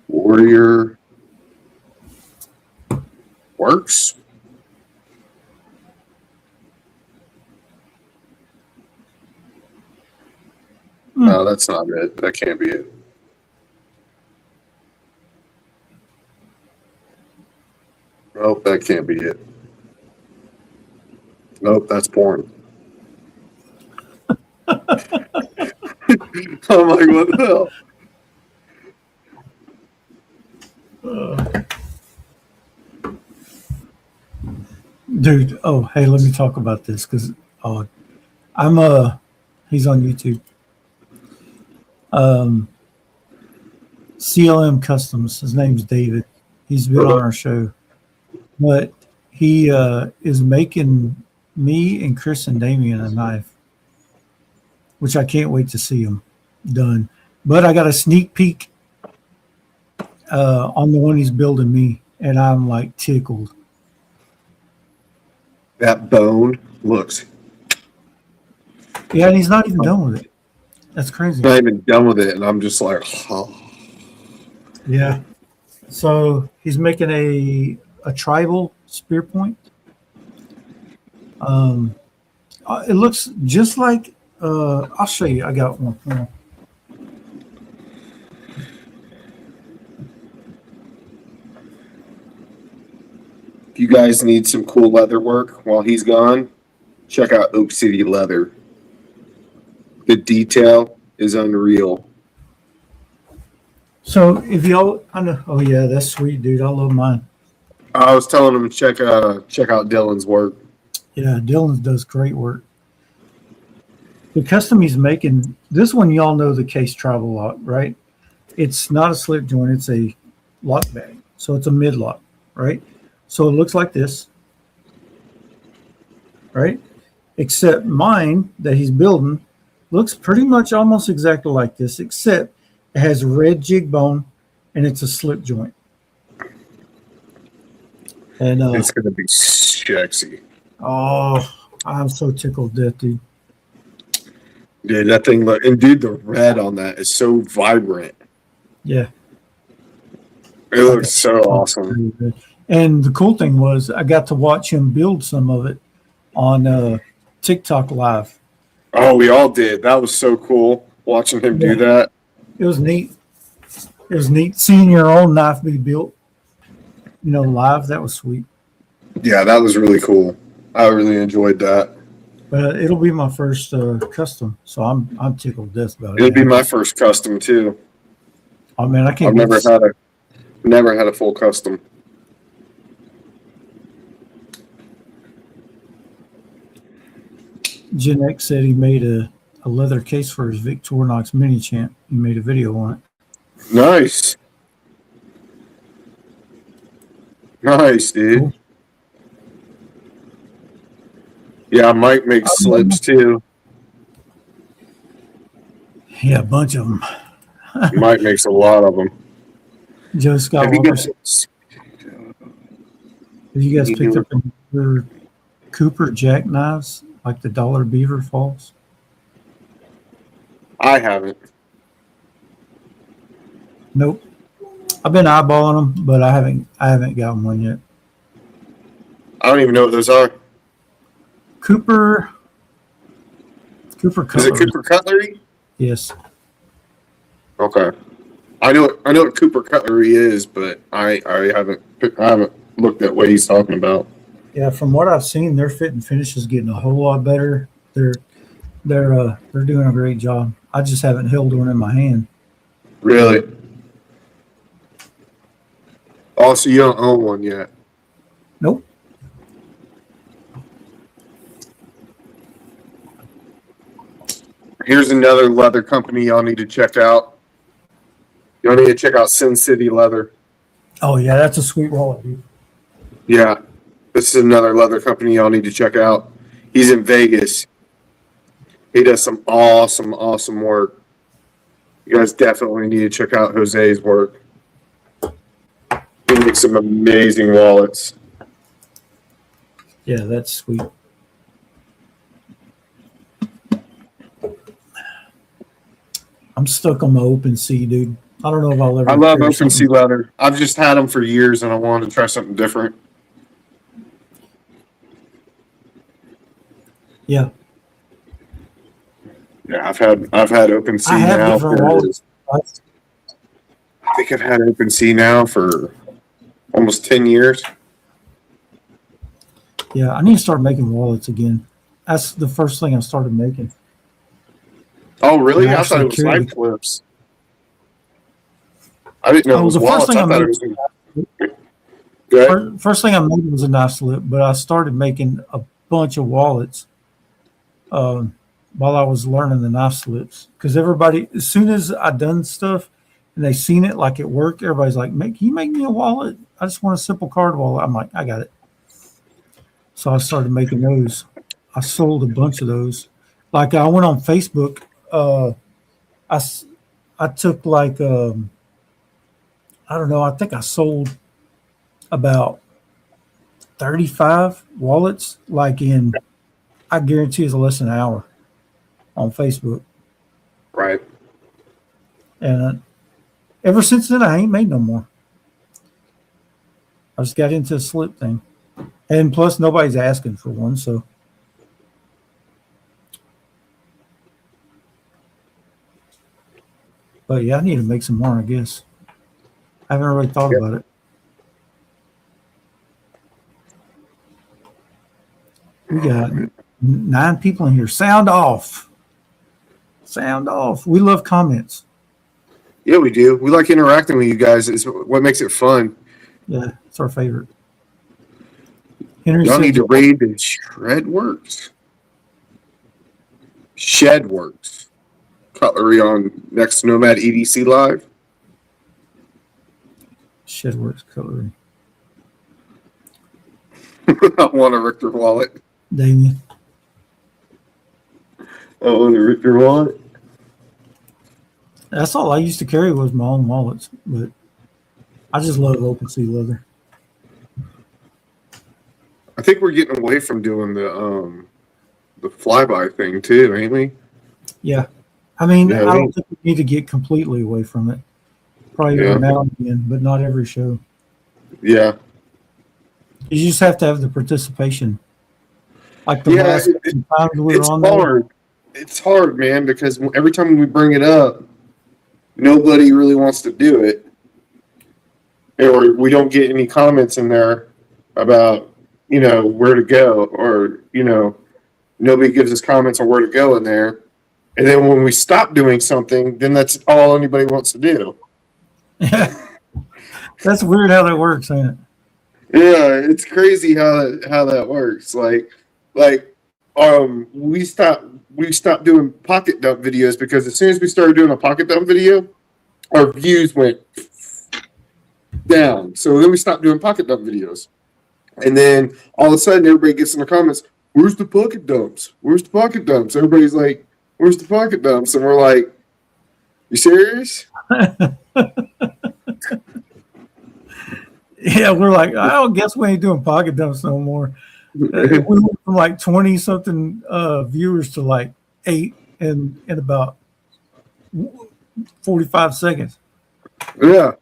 Warrior Works? No, that's not it. That can't be it. Nope, that can't be it. Nope, that's porn. I'm like, what the hell? Dude, oh, hey, let me talk about this because he's on YouTube. CLM Customs. His name's David. He's been on our show, but he is making me and Chris and Damien a knife, which I can't wait to see him done. But I got a sneak peek on the one he's building me, and I'm like tickled. That bone looks Yeah, and he's not even done with it. That's crazy. not even done with it, and I'm just like, oh. Yeah. So he's making a tribal spear point. It looks just like I'll show you. I got one. Yeah. If you guys need some cool leather work while he's gone, check out Oak City Leather. The detail is unreal. So if y'all, I know. Oh yeah, that's sweet, dude. I love mine. I was telling him to check out Dylan's work. Yeah, Dylan does great work. The custom he's making, this one y'all know the case travel lock, right? It's not a slip joint, it's a lock bag. So it's a mid lock, right? So it looks like this, right? Except mine that he's building looks pretty much almost exactly like this, except it has red jig bone and it's a slip joint. And It's gonna be sexy. oh, I'm so tickled to death, dude. Dude, that thing look, and dude, the red on that is so vibrant. Yeah. It looks so awesome. And the cool thing was I got to watch him build some of it on TikTok Live. Oh, we all did. That was so cool watching him do that. It was neat. It was neat seeing your own knife be built, live. That was sweet. Yeah, that was really cool. I really enjoyed that. But it'll be my first custom, so I'm tickled to death about it. It'll be my first custom too. Oh man, I can't. I've never had a full custom. Gen X said he made a leather case for his Victorinox Mini Champ. He made a video on it. Nice. Nice, dude. Cool. Yeah, Mike makes slips too. Yeah, a bunch of them. Mike makes a lot of them. Joe Skywalker. Have you guys picked up your Cooper jackknives, like the Dollar Beaver Falls? I haven't. Nope. I've been eyeballing them, but I haven't gotten one yet. I don't even know what those are. Cooper Cutlery. Is it Cooper Cutlery? Yes. Okay. I know what Cooper Cutlery is, but I haven't looked at what he's talking about. Yeah, from what I've seen, their fit and finish is getting a whole lot better. They're doing a great job. I just haven't held one in my hand. Really? Oh, so you don't own one yet? Nope. Here's another leather company y'all need to check out. Y'all need to check out Sin City Leather. Oh, yeah, that's a sweet wallet, dude. Yeah, this is another leather company y'all need to check out. He's in Vegas. He does some awesome work. You guys definitely need to check out Jose's work. He makes some amazing wallets. Yeah, that's sweet. I'm stuck on my OpenSea, dude. I don't know if I'll ever. I love OpenSea leather. I've just had them for years, and I wanted to try something different. Yeah. Yeah, I've had OpenSea now for. I think I've had OpenSea now for almost 10 years. Yeah, I need to start making wallets again. That's the first thing I started making. Oh, really? I thought it was knife flips. I didn't know it was wallets. First thing I made was a knife slip, but I started making a bunch of wallets while I was learning the knife slips. Because everybody, as soon as I done stuff and they seen it like at work, everybody's like, can you make me a wallet? I just want a simple card wallet. I'm like, I got it. So I started making those. I sold a bunch of those. Like I went on Facebook. I took like I don't know. I think I sold about 35 wallets. Like I guarantee it's less than an hour on Facebook. Right. And ever since then, I ain't made no more. I just got into the slip thing, and plus nobody's asking for one, so. But yeah, I need to make some more, I guess. I haven't really thought about it. We got 9 people in here. Sound off. Sound off. We love comments. Yeah, we do. We like interacting with you guys. It's what makes it fun. Yeah, it's our favorite. Y'all need to raid the Shredworks. Shedworks. Cutlery on next Nomad EDC Live. Shedworks Cutlery. I want a Richter wallet. Damien. I want a Richter wallet. That's all I used to carry was my own wallets, but I just love OpenSea leather. I think we're getting away from doing the flyby thing too, ain't we? Yeah. I mean, I don't think we need to get completely away from it. probably Yeah. every now and again, but not every show. Yeah. You just have to have the participation. Like the Yeah, last times we were it's on there. hard. It's hard, man, because every time we bring it up, nobody really wants to do it. Or we don't get any comments in there about, where to go, or, nobody gives us comments on where to go in there. And then when we stop doing something, then that's all anybody wants to do. Yeah. That's weird how that works, ain't it? Yeah, it's crazy how that works. We stopped doing pocket dump videos because as soon as we started doing a pocket dump video, our views went down. So then we stopped doing pocket dump videos. And then all of a sudden everybody gets in the comments, where's the pocket dumps? Where's the pocket dumps? Everybody's like, where's the pocket dumps? And we're like, you serious? Yeah, we're like, I don't guess we ain't doing pocket dumps no more. We went from like 20 something viewers to like 8 in about 45 seconds. Yeah.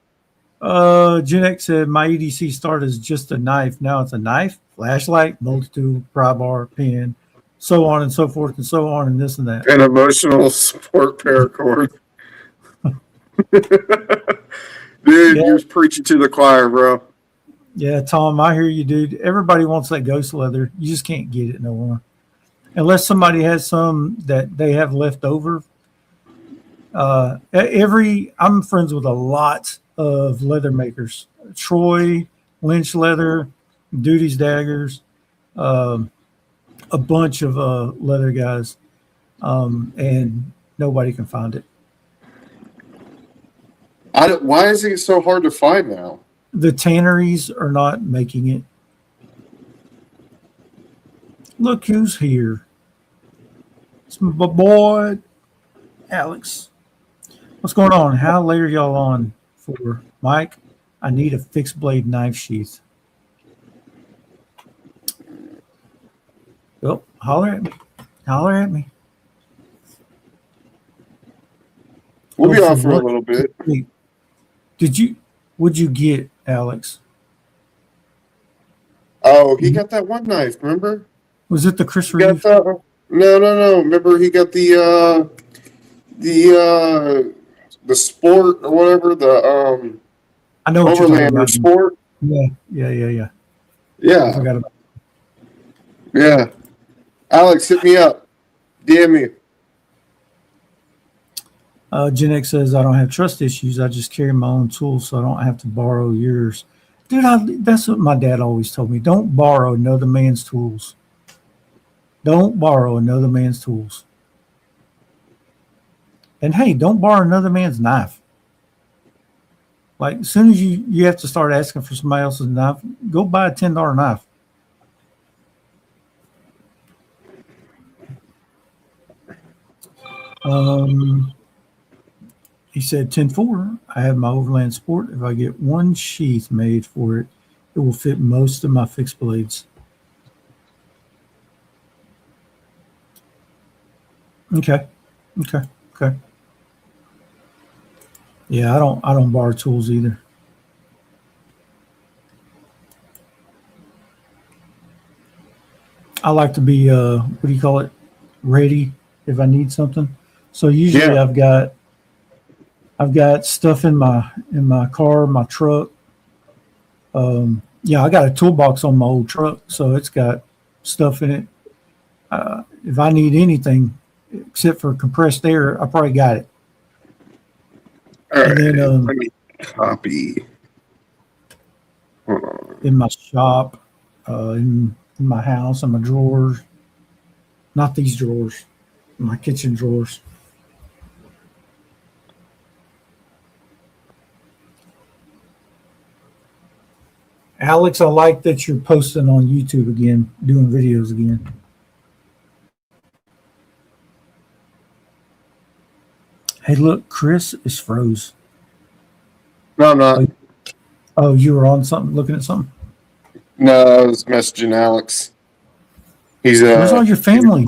Gen X said my EDC start is just a knife. Now it's a knife, flashlight, multi-tool, pry bar, pen, so on and so forth and so on and this and that. An emotional support paracord. Dude, you're preaching to the choir, bro. Yeah, Tom, I hear you, dude. Everybody wants that ghost leather. You just can't get it no more. Unless somebody has some that they have left over. I'm friends with a lot of leather makers. Troy, Lynch Leather, Duty's Daggers, a bunch of leather guys. And nobody can find it. Why is it so hard to find now? The tanneries are not making it. Look who's here. It's my boy, Alex. What's going on? How late are y'all on for? Mike, I need a fixed blade knife sheath. Oh, holler at me. Holler at me. We'll be off for a little bit. Wait, what'd you get, Alex? Oh, he got that one knife, remember? Was it the Chris He got Reeve? that, no. Remember he got the sport or whatever, I know what you're talking Overlander about. sport. Yeah. I Yeah. forgot about Yeah. Alex, hit me up. DM me. Gen X says, I don't have trust issues. I just carry my own tools, so I don't have to borrow yours. Dude, that's what my dad always told me. Don't borrow another man's tools. Don't borrow another man's tools. And hey, don't borrow another man's knife. Like, as soon as you have to start asking for somebody else's knife, go buy a $10 knife. He said 10-4. I have my Overland Sport. If I get one sheath made for it, it will fit most of my fixed blades. Okay. Yeah, I don't borrow tools either. I like to be what do you call it? Ready if I need something. So usually Yeah. I've got stuff in my car, my truck. I got a toolbox on my old truck, so it's got stuff in it. If I need anything except for compressed air, I probably got it. All right. And then, Let me copy. Hold on. in my shop, in my house, in my drawers. Not these drawers, my kitchen drawers. Alex, I like that you're posting on YouTube again, doing videos again. Hey, look, Chris is froze. No, I'm not. Oh, you were on something, looking at something? No, I was messaging Alex. He's Where's all your family?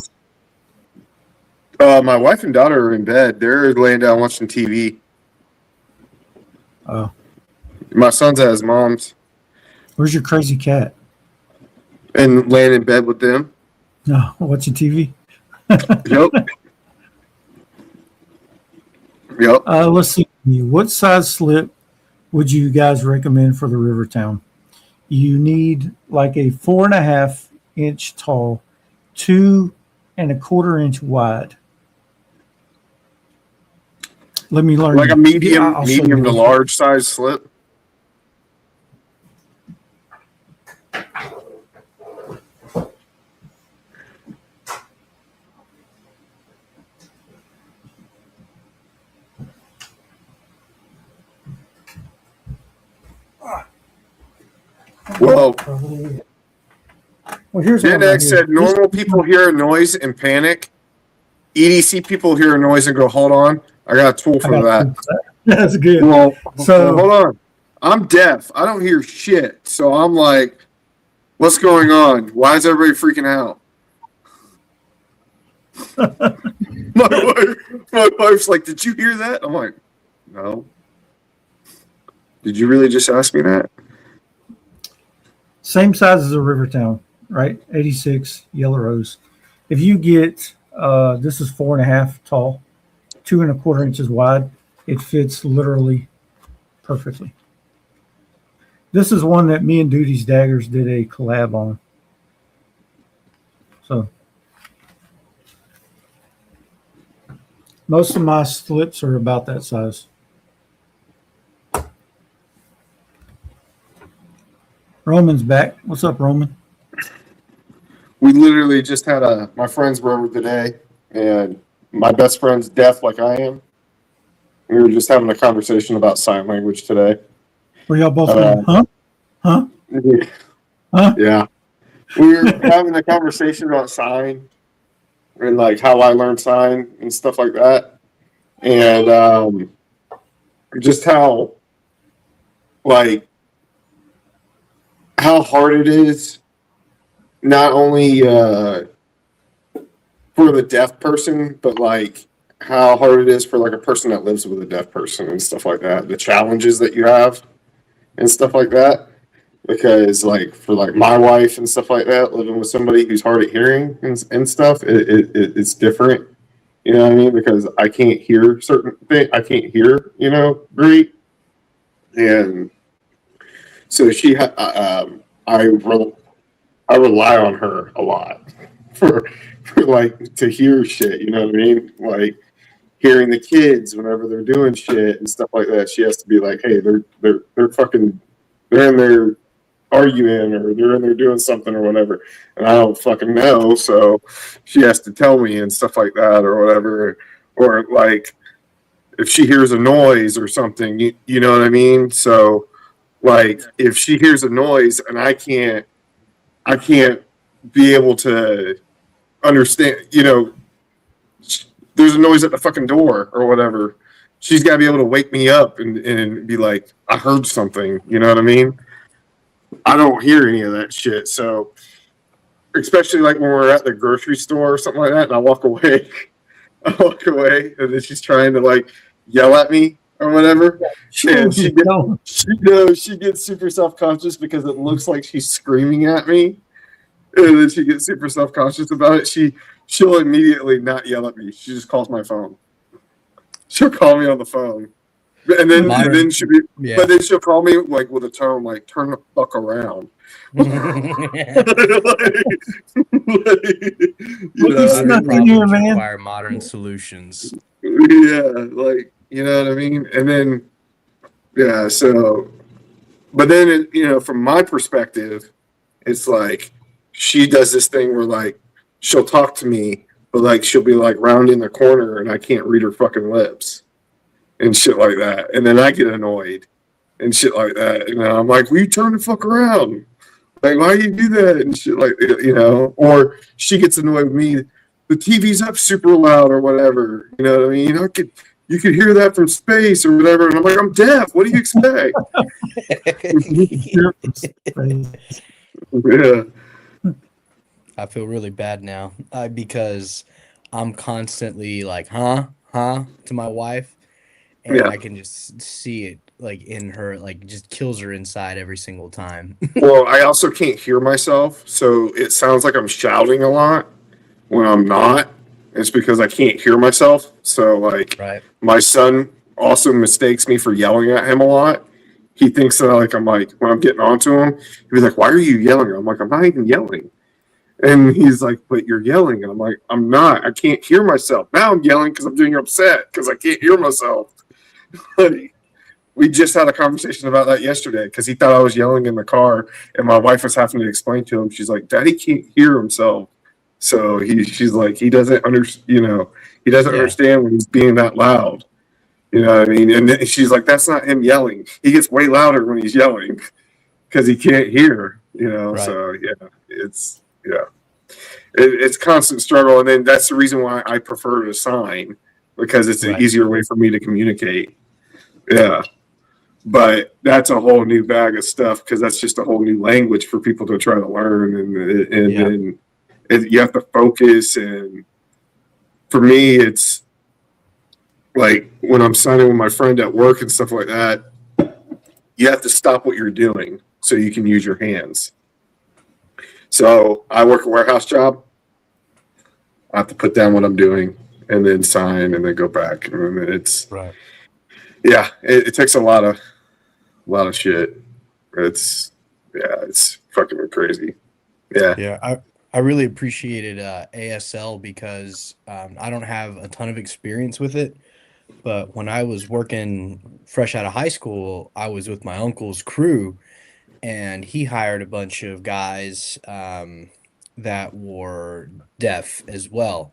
My wife and daughter are in bed. They're laying down watching TV. Oh, My son's at his mom's where's your crazy cat? and laying in bed with them. No, watching TV. Yep. Yep. Let's see. What size slip would you guys recommend for the river town? You need like a 4.5 inch tall, 2.25 inch wide. Let me learn. Like a medium, I'll show medium you to this. large size slip. Whoa. Well, here's Gen one right X here. said normal people hear a noise and panic. EDC people hear a noise and go, hold on. I got a tool I for got that. you for that. That's good. Well, So- hold on. I'm deaf. I don't hear shit. So I'm like, what's going on? Why is everybody freaking out? my wife's like, did you hear that? I'm like, no. Did you really just ask me that? Same size as a river town, right? 86 yellow rose. If you get this is 4.5 tall, 2.25 inches wide, it fits literally perfectly. This is one that me and Duty's Daggers did a collab on. So most of my slips are about that size. Roman's back. What's up, Roman? We literally just had my friends were over today, and my best friend's deaf like I am. We were just having a conversation about sign language today. Were y'all both going, huh? Huh? Huh? Yeah. We were having a conversation about sign and like how I learned sign and stuff like that. And just how like how hard it is not only for the deaf person, but like how hard it is for like a person that lives with a deaf person and stuff like that. The challenges that you have and stuff like that. Because like for like my wife and stuff like that, living with somebody who's hard of hearing and stuff, it's different. You know what I mean? Because I can't hear certain things. I can't hear, great. And so I rely on her a lot for like to hear shit. You know what I mean? Like hearing the kids whenever they're doing shit and stuff like that. She has to be like, hey, they're fucking, they're in there arguing or they're in there doing something or whatever, and I don't fucking know, so she has to tell me and stuff like that or whatever. Or like if she hears a noise or something, you know what I mean? So like if she hears a noise and I can't be able to understand, there's a noise at the fucking door or whatever, she's got to be able to wake me up and be like, I heard something, you know what I mean? I don't hear any of that shit. So, especially like when we're at the grocery store or something like that, and I walk away, and then she's trying to like yell at me or whatever, and she gets super self-conscious because it looks like she's screaming at me, and then she gets super self-conscious about it. She'll immediately not yell at me. She just calls my phone. She'll call me on the phone. And then she'll be, Yeah. but then she'll call me like with a tone like "turn the fuck around." Modern in problems here, man. require modern solutions. Yeah, like you know what I mean. And then so, but then from my perspective, it's like she does this thing where like she'll talk to me, but like she'll be like rounding the corner and I can't read her fucking lips. And shit like that. And then I get annoyed and shit like that. And I'm like, will you turn the fuck around? Like, why do you do that? And shit like, or she gets annoyed with me. The TV's up super loud or whatever. You know what I mean? You could hear that from space or whatever. And I'm like, I'm deaf. What do you expect? Yeah. I feel really bad now because I'm constantly like, huh, to my wife. And Yeah. I can just see it like in her, like just kills her inside every single time. Well, I also can't hear myself, so it sounds like I'm shouting a lot when I'm not. It's because I can't hear myself. So, like, Right. my son also mistakes me for yelling at him a lot. He thinks that, like, I'm like, when I'm getting onto him, he'd be like, "Why are you yelling?" I'm like, "I'm not even yelling." And he's like, "But you're yelling." And I'm like, "I'm not. I can't hear myself." Now I'm yelling because I'm getting upset because I can't hear myself. We just had a conversation about that yesterday because he thought I was yelling in the car, and my wife was having to explain to him. She's like, "Daddy can't hear himself." So she's like, he doesn't he doesn't Yeah. understand when he's being that loud. You know what I mean? And then she's like, "That's not him yelling. He gets way louder when he's yelling because he can't hear." Right. So it's constant struggle, and then that's the reason why I prefer to sign because it's an Right. easier way for me to communicate. Yeah. But that's a whole new bag of stuff because that's just a whole new language for people to try to learn, and Yeah. then you have to focus. And for me, it's like when I'm signing with my friend at work and stuff like that, you have to stop what you're doing so you can use your hands. So I work a warehouse job. I have to put down what I'm doing and then sign and then go back. And it's Right. it takes a lot of shit. It's fucking crazy. Yeah. Yeah. I really appreciated ASL because I don't have a ton of experience with it. But when I was working fresh out of high school, I was with my uncle's crew, and he hired a bunch of guys that were deaf as well.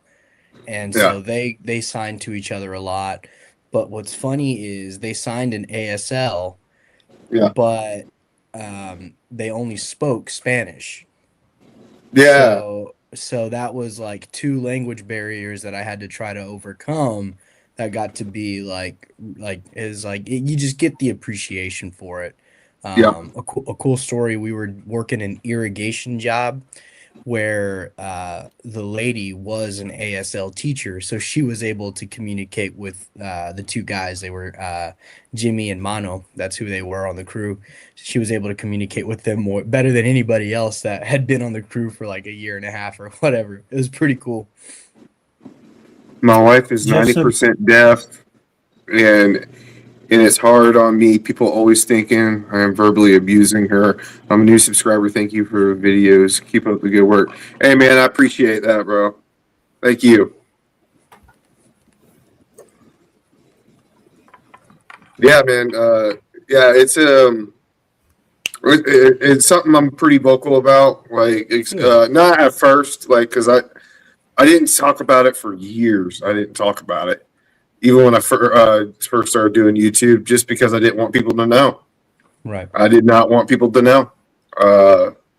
And Yeah. so they signed to each other a lot. But what's funny is they signed an ASL, Yeah. but they only spoke Spanish. Yeah. So that was like two language barriers that I had to try to overcome. That got to be you just get the appreciation for it. Yeah. A cool story. We were working an irrigation job where the lady was an ASL teacher, so she was able to communicate with the two guys. They were Jimmy and Mano. That's who they were on the crew. She was able to communicate with them better than anybody else that had been on the crew for like a year and a half or whatever. It was pretty cool. My wife is Jeff said, 90% deaf, and it's hard on me. People always thinking I am verbally abusing her. I'm a new subscriber. Thank you for videos. Keep up the good work. Hey man, I appreciate that, bro. Thank you. Yeah, man. It's something I'm pretty vocal about. Like, not at first, like, because I didn't talk about it for years. I didn't talk about it even when I first started doing YouTube, just because I didn't want people to know. Right. I did not want people to know,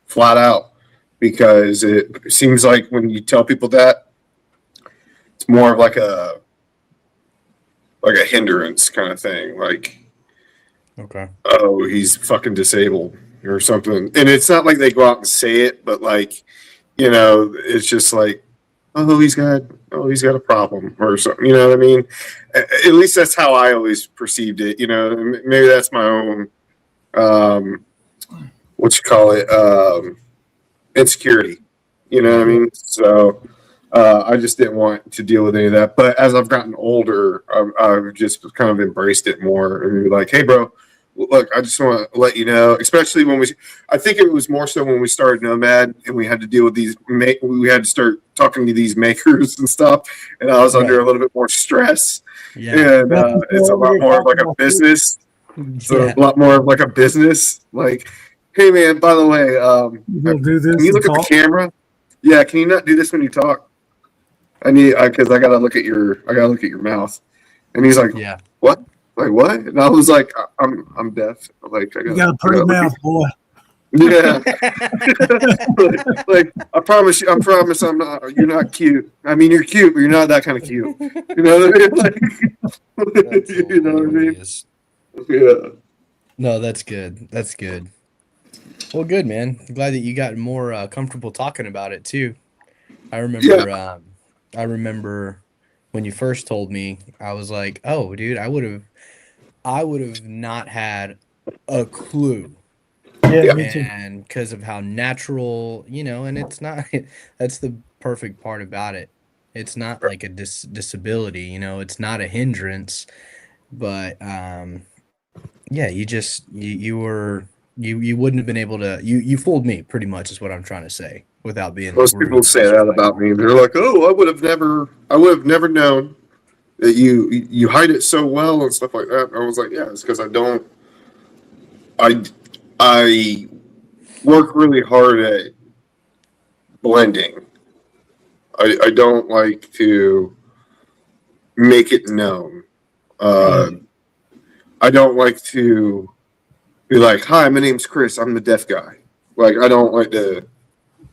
flat out, because it seems like when you tell people that, it's more of like a hindrance kind of thing. Like, Okay. oh, he's fucking disabled or something. And it's not like they go out and say it, but like, it's just like, oh, he's got a problem or something. You know what I mean? At least that's how I always perceived it. Maybe that's my own, insecurity. You know what I mean? So I just didn't want to deal with any of that. But as I've gotten older, I've just kind of embraced it more and be like, hey, bro, look, I just want to let you know, especially I think it was more so when we started Nomad and we had to deal with we had to start talking to these makers and stuff. And I was under a little bit more stress. Yeah. And it's a lot more of like a business. So a lot more of like a business. Like, hey, man, by the way, we'll do this. can you look at the camera? Yeah, can you not do this when you talk? I need because I gotta look at your mouth. And he's like, Yeah. what? Like what? And I was like, I'm deaf. Like You got a pretty mouth, boy. Yeah. like I promise I'm not. You're not cute. I mean, you're cute, but you're not that kind of cute. You know what I mean? Like, you know what I mean? Yeah. No, that's good. That's good. Well, good, man. I'm glad that you got more comfortable talking about it too. I remember when you first told me, I was like, "Oh, dude, I would have I would have not had a clue. Yeah, me too. And because of how natural, and it's not, that's the perfect part about it. It's not like a disability, it's not a hindrance, but yeah, you wouldn't have been able to, you fooled me pretty much is what I'm trying to say without being Most rude people or say that about disrespectful. me. They're like, "Oh, I would have never known that you hide it so well and stuff like that." I was like, "Yeah, it's because I don't. I I work really hard at blending. I don't like to make it known. Uh, I don't like to be like, "Hi, my name's Chris. I'm the deaf guy." Like,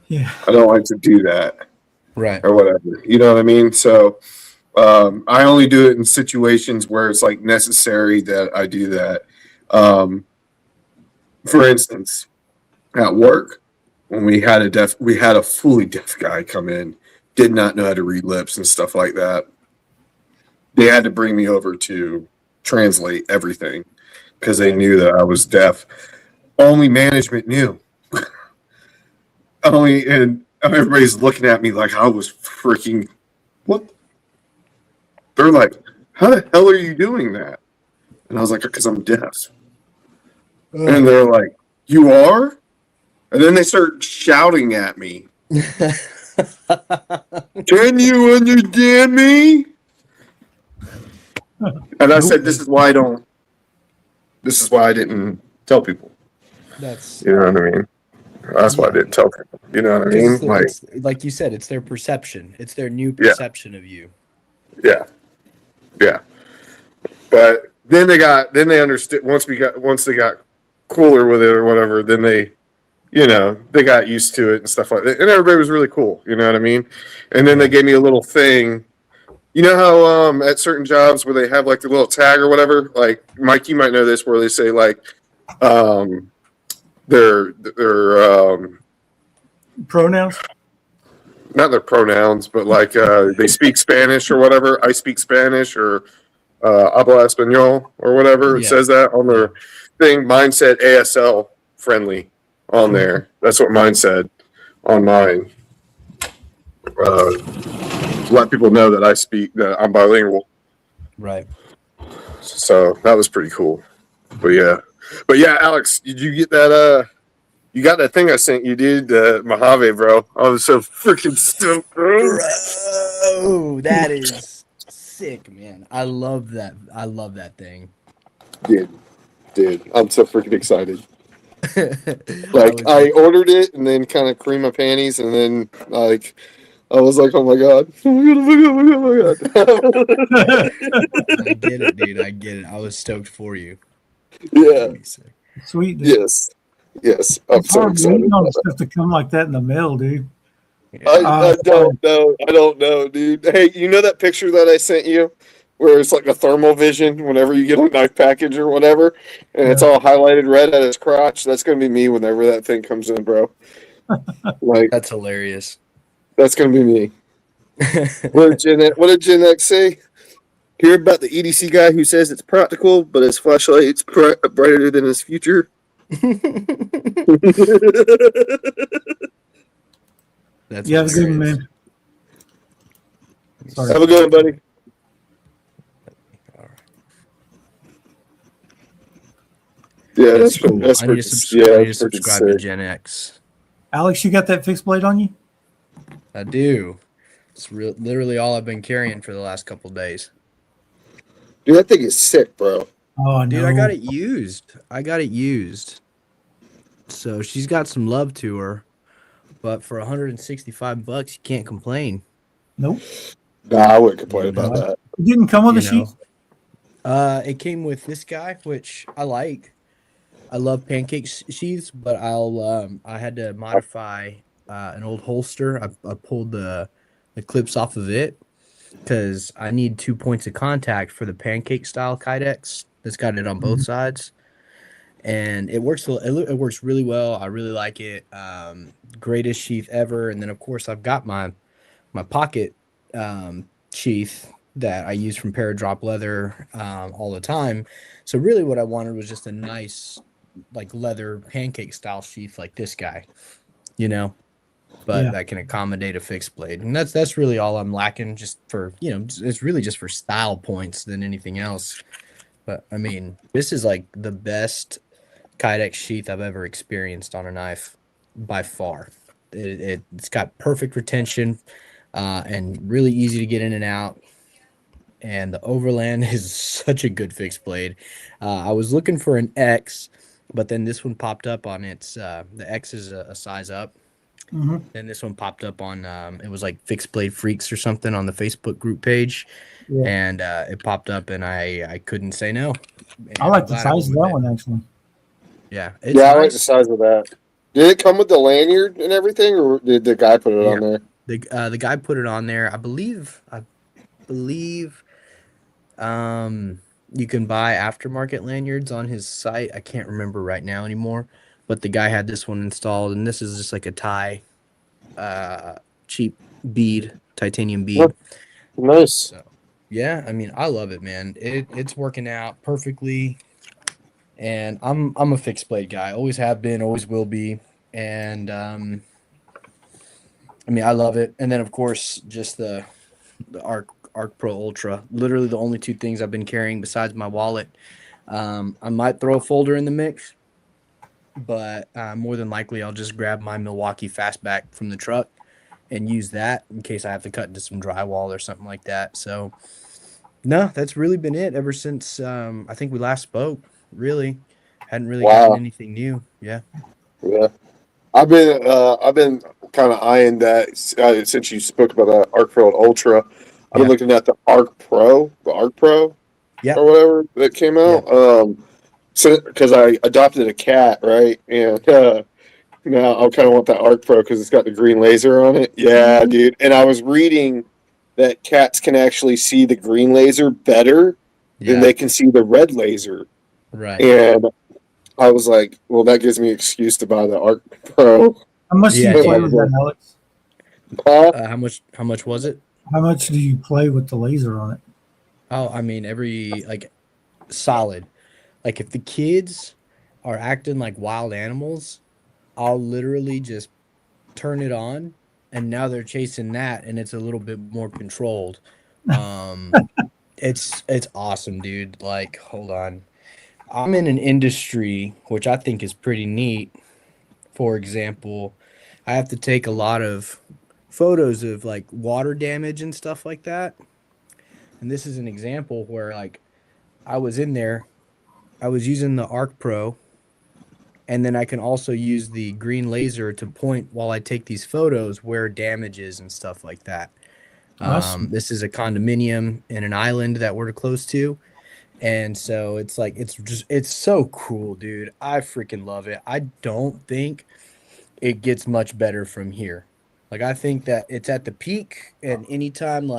Yeah. I don't like to do that Right. or whatever. You know what I mean? So I only do it in situations where it's like necessary that I do that. Um, for instance, at work, when we had a fully deaf guy come in, did not know how to read lips and stuff like that. They had to bring me over to translate everything because they knew that I was deaf. Only management knew. Only, and everybody's looking at me like I was freaking what? They're like, "How the hell are you doing that?" And I was like, "Because I'm deaf." And they're like, "You are?" And then they start shouting at me. Can you understand me? And I said, "This is why I don't. This is why I didn't tell people." That's You know what I mean? That's why I yeah, didn't tell people. You know what I because mean? Like, it's like you said, it's their perception. It's their new yeah, perception of you. yeah, yeah. But then they understood once they got cooler with it or whatever. Then they got used to it and stuff like that. And everybody was really cool. You know what I mean? And then they Yeah. gave me a little thing. You know how at certain jobs where they have like the little tag or whatever, like Mike, you might know this, where they say like um, their Pronouns. not their pronouns, but like they speak Spanish or whatever. I speak Spanish or habla español or whatever. It Yeah. says that on Yeah. their thing. Mine said ASL friendly on there. That's what mine said on mine. Let people know that I'm bilingual. Right. So that was pretty cool. But yeah, Alex, did you get that? You got that thing I sent you, dude? The Mojave, bro. I was so freaking stoked, bro. Bro, that is sick, man. I love that. I love that thing. Dude, I'm so freaking excited. I Like was I ordered it and then kind of creamed my panties and then like I was like, oh my god, oh my god, oh my god, oh my god. I get it, dude. I get it. I was stoked for you. That's Yeah. gonna be sick. Sweet, dude. Yes. Yes. I'm It's so hard excited waiting on about it. stuff to come like that in the mail, dude. Yeah. I don't know. I don't know, dude. Hey, you know that picture that I sent you where it's like a thermal vision whenever you get a knife package or whatever, and it's Yeah. all highlighted red at its crotch? That's gonna be me whenever that thing comes in, bro. Like That's hilarious. that's gonna be me. What did Gen X say? Hear about the EDC guy who says it's practical, but his flashlight's brighter than his future. That's You have a good one, hilarious. man. Sorry. Have a good one, buddy. All right. Yeah, That's cool. that's I need pretty, to yeah, I need to that's pretty subscribe to sick. Gen X. Alex, you got that fixed blade on you? I do. It's literally all I've been carrying for the last couple days. Dude, that thing is sick, bro. Oh, no. Dude, I got it used. So she's got some love to her, but for $165, you can't complain. Nope. Nah, I wouldn't complain You about know? that. It didn't come with You a sheet. It came with this guy, which I like. I love pancake sheaths, but I had to modify an old holster. I pulled the clips off of it because I need 2 points of contact for the pancake style Kydex. That's got it on both sides, and it works. It works really well. I really like it. Greatest sheath ever. And then of course I've got my pocket sheath that I use from Paradrop Leather all the time. So really what I wanted was just a nice like leather pancake style sheath like this guy, you know, but Yeah. that can accommodate a fixed blade. And that's really all I'm lacking, just for, it's really just for style points than anything else. But I mean, this is like the best Kydex sheath I've ever experienced on a knife by far. It's got perfect retention and really easy to get in and out. And the Overland is such a good fixed blade. I was looking for an X, but then this one popped up on its, the X is a size up. Hmm. Then this one popped up on, it was like Fixed Blade Freaks or something on the Facebook group page. Yeah. And it popped up and I couldn't say no. And I like I'm the glad I size went of with that it. one actually. Yeah, it's Yeah, I like the nice. size of that. Did it come with the lanyard and everything, or did the guy put it on there? The guy put it on there. I believe you can buy aftermarket lanyards on his site. I can't remember right now anymore, but the guy had this one installed, and this is just like a cheap bead, titanium bead. Nice. So yeah, I mean, I love it, man. It's working out perfectly, and I'm a fixed blade guy. Always have been, always will be, and I mean, I love it. And then of course, just the Arc Pro Ultra. Literally the only two things I've been carrying besides my wallet. I might throw a folder in the mix, but more than likely I'll just grab my Milwaukee Fastback from the truck and use that in case I have to cut into some drywall or something like that. So no, that's really been it ever since I think we last spoke. Really, hadn't really gotten Wow. anything new. Yeah. Yeah. I've been kind of eyeing that since you spoke about the Arc Pro Ultra. I've been Yeah. looking at the Arc Pro Yeah. or whatever that came out. So because I adopted a cat, right, and now I kind of want that Arc Pro because it's got the green laser on it. Yeah, dude. And I was reading that cats can actually see the green laser better than Yeah. they can see the red laser, Right. and I was like, well, that gives me an excuse to buy the Arc Pro. How much do Yeah, you play dude. with that, Alex? How much was it? How much do you play with the laser on it? Oh, I mean, every like solid. Like if the kids are acting like wild animals, I'll literally just turn it on and now they're chasing that and it's a little bit more controlled. Um it's awesome, dude. Like, hold on. I'm in an industry which I think is pretty neat. For example, I have to take a lot of photos of like water damage and stuff like that. And this is an example where like I was in there, I was using the Arc Pro, and then I can also use the green laser to point while I take these photos where damage is and stuff like that. Awesome. This is a condominium in an island that we're close to. And so it's like, it's so cool, dude. I freaking love it. I don't think it gets much better from here. Like, I think that it's at the peak, and anytime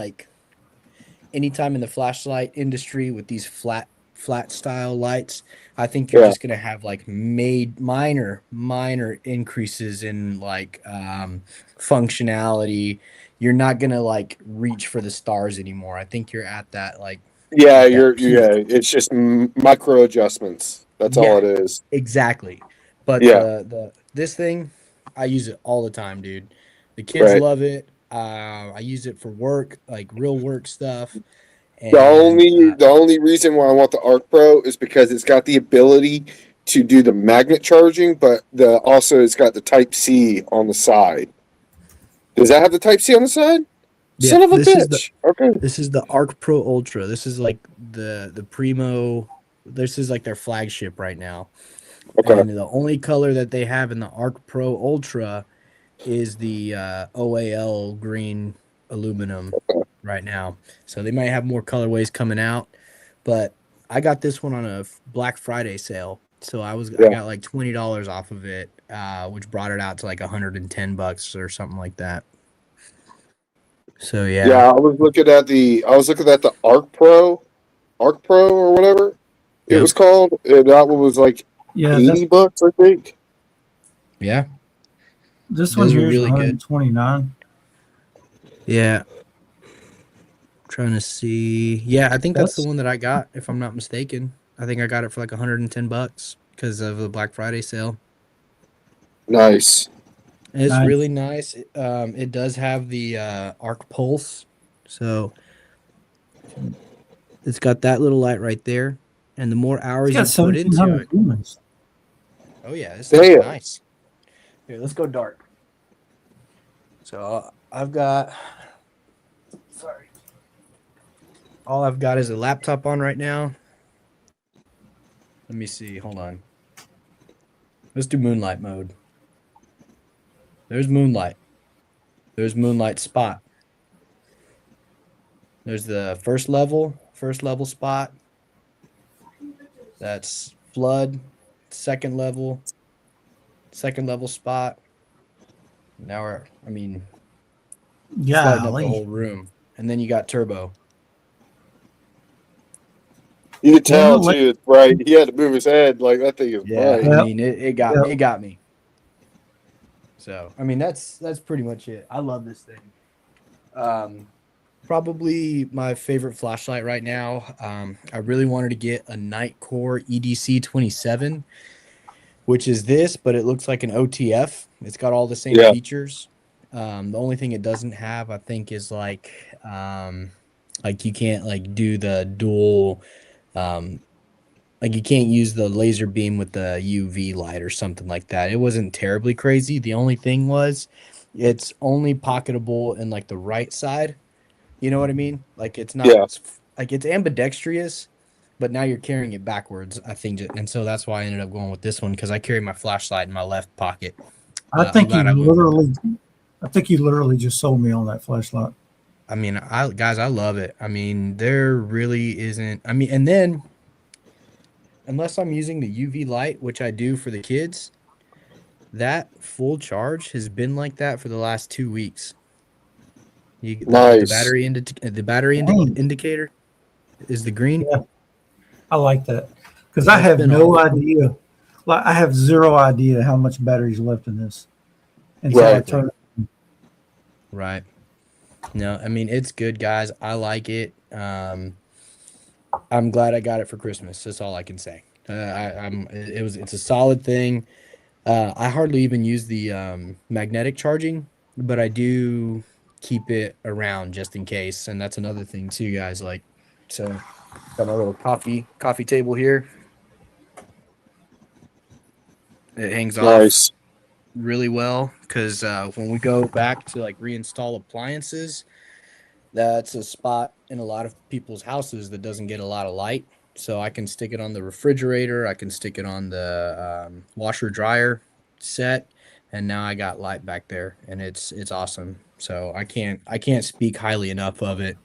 in the flashlight industry with these flat style lights, I think you're Yeah. just gonna have like made minor increases in like functionality. You're not gonna like reach for the stars anymore. I think you're at that like Yeah, at that peak. It's just micro adjustments. That's all Yeah, it is. exactly. But Yeah, the this thing, I use it all the time, dude. The kids right. love it. I use it for work, like real work stuff. The And only the only reason why I want the Arc Pro is because it's got the ability to do the magnet charging, but the also it's got the Type C on the side. Does that have the Type C on the side? yeah, Son of a bitch. Okay. this is the Arc Pro Ultra. This is like the primo. This is like their flagship right now. Okay. And the only color that they have in the Arc Pro Ultra is the OAL green aluminum right now. So they might have more colorways coming out, but I got this one on a Black Friday sale. So I Yeah. got like $20 off of it, which brought it out to like $110 or something like that. So yeah. Yeah, I was looking at the Arc Pro or whatever it Yep. was called. And that one was like Yeah, $80, I think. Yeah. this one Those are here is really good. 129. Yeah. Trying to see. Yeah, I think that's the That's one that I got, if I'm not mistaken. I think I got it for like $110 because of the Black Friday sale. Nice. It's nice. really nice. It does have the arc pulse, so it's got that little light right there. And the more It's hours got you put into 1,700 it, lumens. oh yeah, this thing's Damn. nice. Here, let's go dark. So I've got, sorry, all I've got is a laptop on right now. Let me see. Hold on. Let's do moonlight mode. There's moonlight. There's moonlight spot. There's the first level spot. That's flood. Second level spot. Now I mean, it's lighting up the whole Golly. room. And then you got turbo. You could Well, tell too, it's bright. He had to move his head like that thing is Yeah, bright. I Yep. mean it got me. So I mean that's pretty much it. I love this thing. Probably my favorite flashlight right now. I really wanted to get a Nightcore EDC 27, which is this, but it looks like an OTF. It's got all the same Yeah. features. The only thing it doesn't have, I think, is like you can't like do the dual, like you can't use the laser beam with the UV light or something like that. It wasn't terribly crazy. The only thing was, it's only pocketable in like the right side. You know what I mean? Like it's not Yeah. like it's ambidextrous, but now you're carrying it backwards, I think, and so that's why I ended up going with this one because I carry my flashlight in my left pocket. I I'm think glad I went with it. you literally just sold me on that flashlight. I mean, I love it. I mean, there really isn't. I mean, and then unless I'm using the UV light, which I do for the kids, that full charge has been like that for the last 2 weeks. The Nice. battery Dang. indicator is the green. Yeah, I like that because I That's have been no awesome. idea. Like I have zero idea how much battery's left in this until I Right. turn. Right. No, I mean it's good, guys. I like it. I'm glad I got it for Christmas. That's all I can say. It's a solid thing. I hardly even use the magnetic charging, but I do keep it around just in case. And that's another thing too, guys. Like, so got my little coffee table here. It hangs off Nice. really well because when we go back to like reinstall appliances, that's a spot in a lot of people's houses that doesn't get a lot of light. So I can stick it on the refrigerator. I can stick it on the washer dryer set, and now I got light back there, and it's awesome. So I can't speak highly enough of it.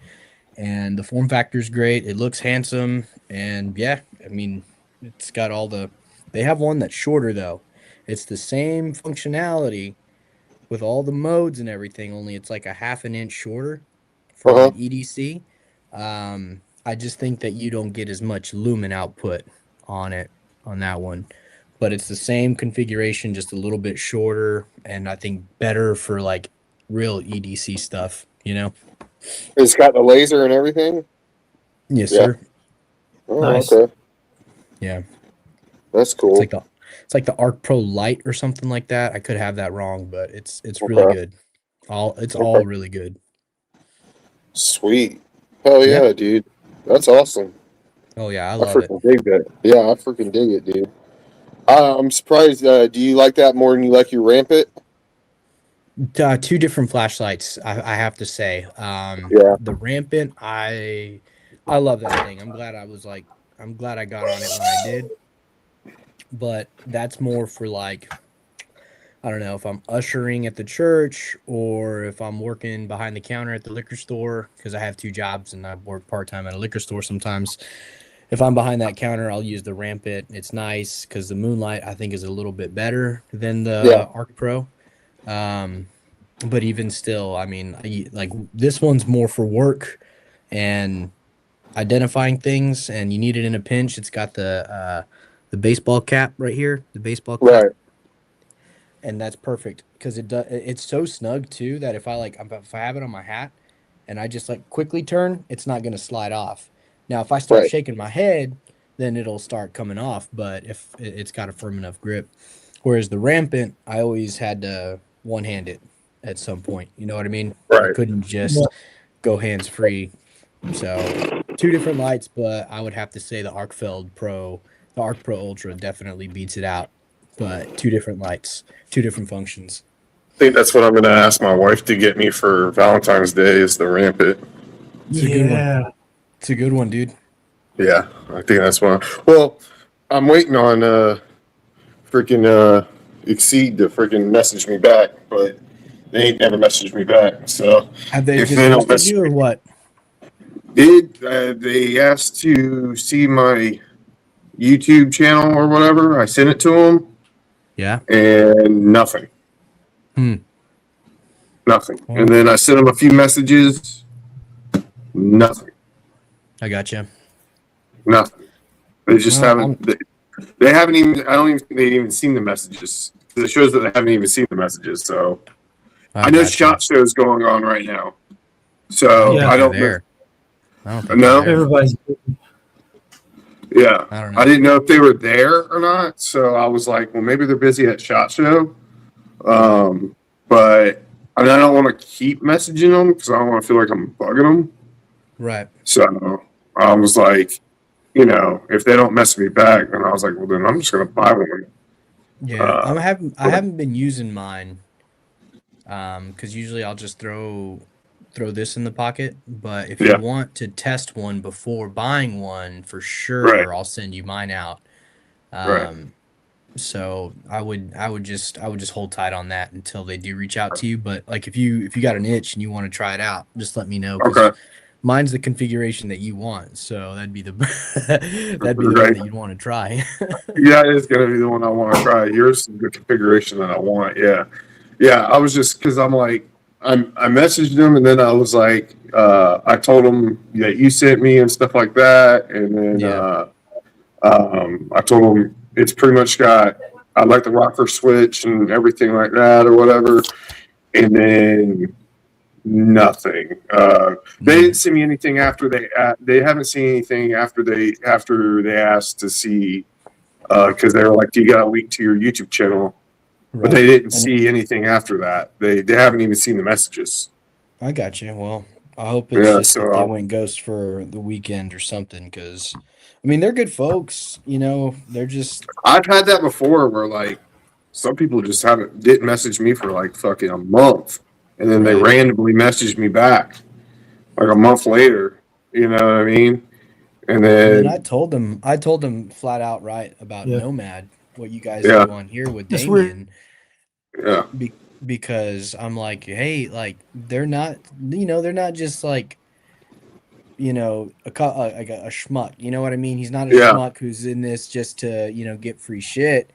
And the form factor is great. It looks handsome, and yeah, I mean, it's got all the. They have one that's shorter though. It's the same functionality with all the modes and everything, only it's like a half an inch shorter for Uh-huh. like EDC. I just think that you don't get as much lumen output on it on that one, but it's the same configuration, just a little bit shorter, and I think better for like real EDC stuff. You know? It's got the laser and everything. Yes, Yeah. sir. Oh, Nice. okay. Yeah, That's it's cool. like the Arc Pro Lite or something like that. I could have that wrong, but it's really Okay. good. It's Okay. all really good. Sweet. Hell Yep. yeah, dude. That's awesome. Oh yeah, I I love it. freaking dig that. Yeah, I freaking dig it, dude. I'm surprised. Do you like that more than you like your rampant? Two different flashlights, I have to say. Yeah. The rampant, I love that thing. I'm glad I got on it when I did. But that's more for like, I don't know, if I'm ushering at the church or if I'm working behind the counter at the liquor store, because I have two jobs and I work part-time at a liquor store sometimes. If I'm behind that counter, I'll use the rampant. It's nice because the moonlight I think is a little bit better than Yeah. the Arc Pro. But even still, I mean, like this one's more for work and identifying things, and you need it in a pinch. It's got the baseball cap right here, the baseball cap, Right. and that's perfect because it's so snug too that if I have it on my hat and I just like quickly turn, it's not going to slide off. Now, if I start Right. shaking my head, then it'll start coming off. But if it's got a firm enough grip, whereas the rampant, I always had to one hand it at some point. You know what I mean? I Right. couldn't just go hands free. So 2 different lights, but I would have to say the Arc Pro Ultra definitely beats it out. But 2 different lights, 2 different functions. I think that's what I'm going to ask my wife to get me for Valentine's Day is the Rampant. It's a good one. It's a good one, dude. Yeah, I think that's one. Well, I'm waiting on freaking Exceed to freaking message me back, but they ain't never messaged me back. So Have they if just they don't listed message you or me, what? they asked to see my YouTube channel or whatever. I sent it to them, Yeah. and nothing. Nothing. Well, And then I sent them a few messages. Nothing. I got you. Nothing. They just Well, haven't. They haven't even. I don't even think they've even seen the messages. It shows that they haven't even seen the messages. So I know gotcha. SHOT Show is going on right now. So Yeah. I don't know. there. I don't think No? they're there. Everybody's Yeah, I don't know. I didn't know if they were there or not. So I was like, well, maybe they're busy at SHOT Show. But I mean, I don't want to keep messaging them because I don't want to feel like I'm bugging them. Right. So I was like, you know, if they don't message me back, then I was like, well, then I'm just gonna buy one. Yeah. I haven't been using mine. Because usually I'll just throw this in the pocket. But if Yeah. you want to test one before buying one, for sure, Right. I'll send you mine out. Right. So I would just hold tight on that until they do reach out to you. But like if you got an itch and you want to try it out, just let me know. 'Cause Okay. mine's the configuration that you want, so that'd be the that'd be the Right. one that you'd want to try. Yeah, it is gonna be the one I want to try. Yours is the configuration that I want. Yeah. Yeah. I was just because I'm like, I messaged them and then I was like, I told them that you sent me and stuff like that, and then Yeah. I told them it's pretty much got I like the rocker switch and everything like that or whatever, and then nothing. They didn't send me anything after they haven't seen anything after they asked to see because they were like, "Do you got a link to your YouTube channel?" But Right. they didn't see anything after that. They haven't even seen the messages. I got you. Well, I hope it's Yeah, just so that they went ghost for the weekend or something. Because I mean, they're good folks. You know, they're just I've had that before where like some people just didn't message me for like fucking a month, and then they Right. randomly messaged me back like a month later. You know what I mean? And And then I told them flat out right about Yeah. Nomad, what you guys Yeah. do on here with That's weird. Damien. yeah, Because I'm like, hey, like they're not, they're not just like, like a schmuck. You know what I mean? He's not a Yeah. schmuck who's in this just to, get free shit.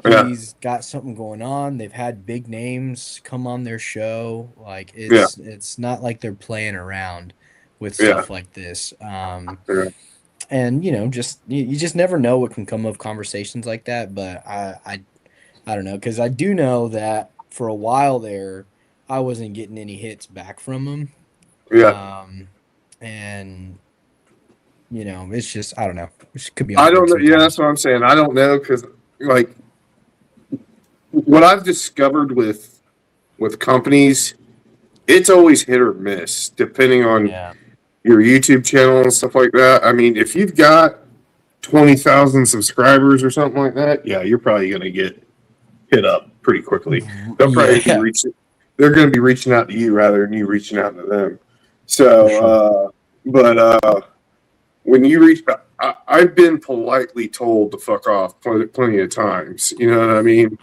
Yeah. He's got something going on. They've had big names come on their show. Like it's not like they're playing around with stuff like this. And just you just never know what can come of conversations like that. But I don't know, because I do know that for a while there, I wasn't getting any hits back from him. yeah. And it's just I don't know. It could be. I don't know. awkward Yeah, that's sometimes. what I'm saying. I don't know because like what I've discovered with companies, it's always hit or miss depending on Yeah. your YouTube channel and stuff like that. I mean, if you've got 20,000 subscribers or something like that, yeah, you're probably going to get hit up pretty quickly. They'll probably Yeah. be reaching. They're going to be reaching out to you rather than you reaching out to them. So, For but when you reach, I've been politely told to fuck off plenty of times. You know what I mean?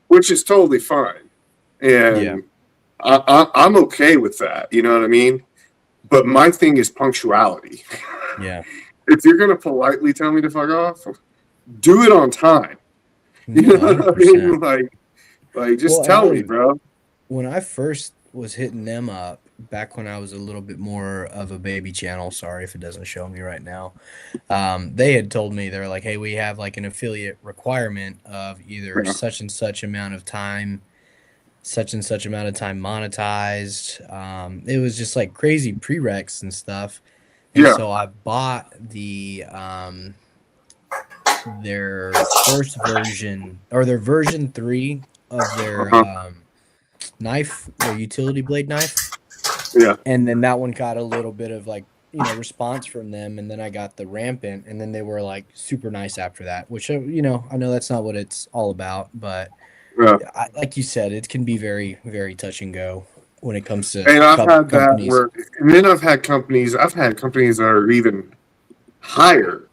Which is totally fine, and Yeah. I'm okay with that. You know what I mean? But my thing is punctuality. Yeah. If you're gonna politely tell me to fuck off, do it on time. You know what I mean? 100%. Like just Well, tell me, bro. When I first was hitting them up, back when I was a little bit more of a baby channel, sorry if it doesn't show me right now, they had told me, they're like, hey, we have like an affiliate requirement of either Yeah. such and such amount of time such and such amount of time monetized. It was just like crazy prereqs and stuff. And Yeah. so I bought their first version, or their version 3 of their knife, their utility blade knife. Yeah. And then that one got a little bit of like, response from them. And then I got the rampant, and then they were like super nice after that, which, I know that's not what it's all about, but Yeah. like you said, it can be very, very touch and go when it comes to And I've had that companies. where, and then I've had companies that are even higher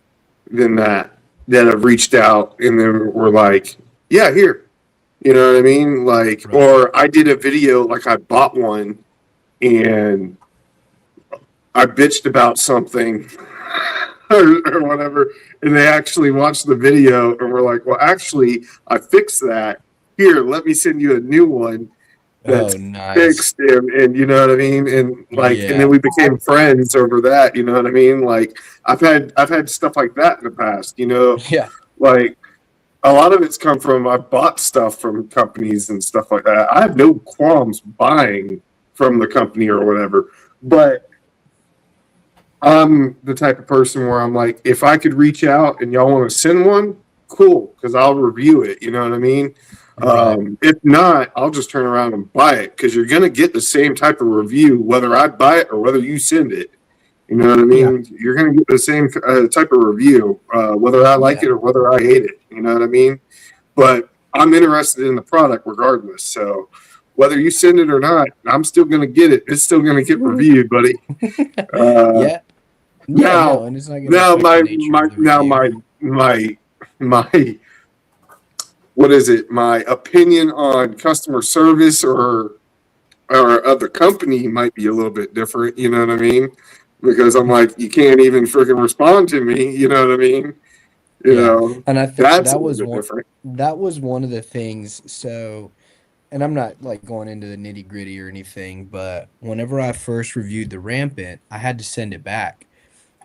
than that have reached out and then were like, yeah, here. You know what I mean? Like, Right. or I did a video, like I bought one and I bitched about something or whatever, and they actually watched the video and were like, well, actually, I fixed that. Here, let me send you a new one that's Oh, nice. fixed, and you know what I mean? And like, and Yeah. then we became friends over that, you know what I mean? Like, I've had stuff like that in the past, Yeah. like a lot of it's come from, I bought stuff from companies and stuff like that. I have no qualms buying from the company or whatever, but I'm the type of person where I'm like, if I could reach out and y'all want to send one, cool, because I'll review it. You know what I mean? Right. If not, I'll just turn around and buy it because you're gonna get the same type of review whether I buy it or whether you send it. You know what I mean? You're gonna get the same type of review whether I like it or whether I hate it. You know what I mean? But I'm interested in the product regardless. So whether you send it or not, I'm still gonna get it. It's still gonna get reviewed, buddy. Yeah. Now, No, and it's not gonna now affect my the nature my of the now review. my what is it? My opinion on customer service or of the company might be a little bit different. You know what I mean? Because I'm like, you can't even freaking respond to me. You know what I mean? You Yeah. know, And I think that's a that little was bit one different. that was one of the things. So, and I'm not like going into the nitty gritty or anything, but whenever I first reviewed the rampant, I had to send it back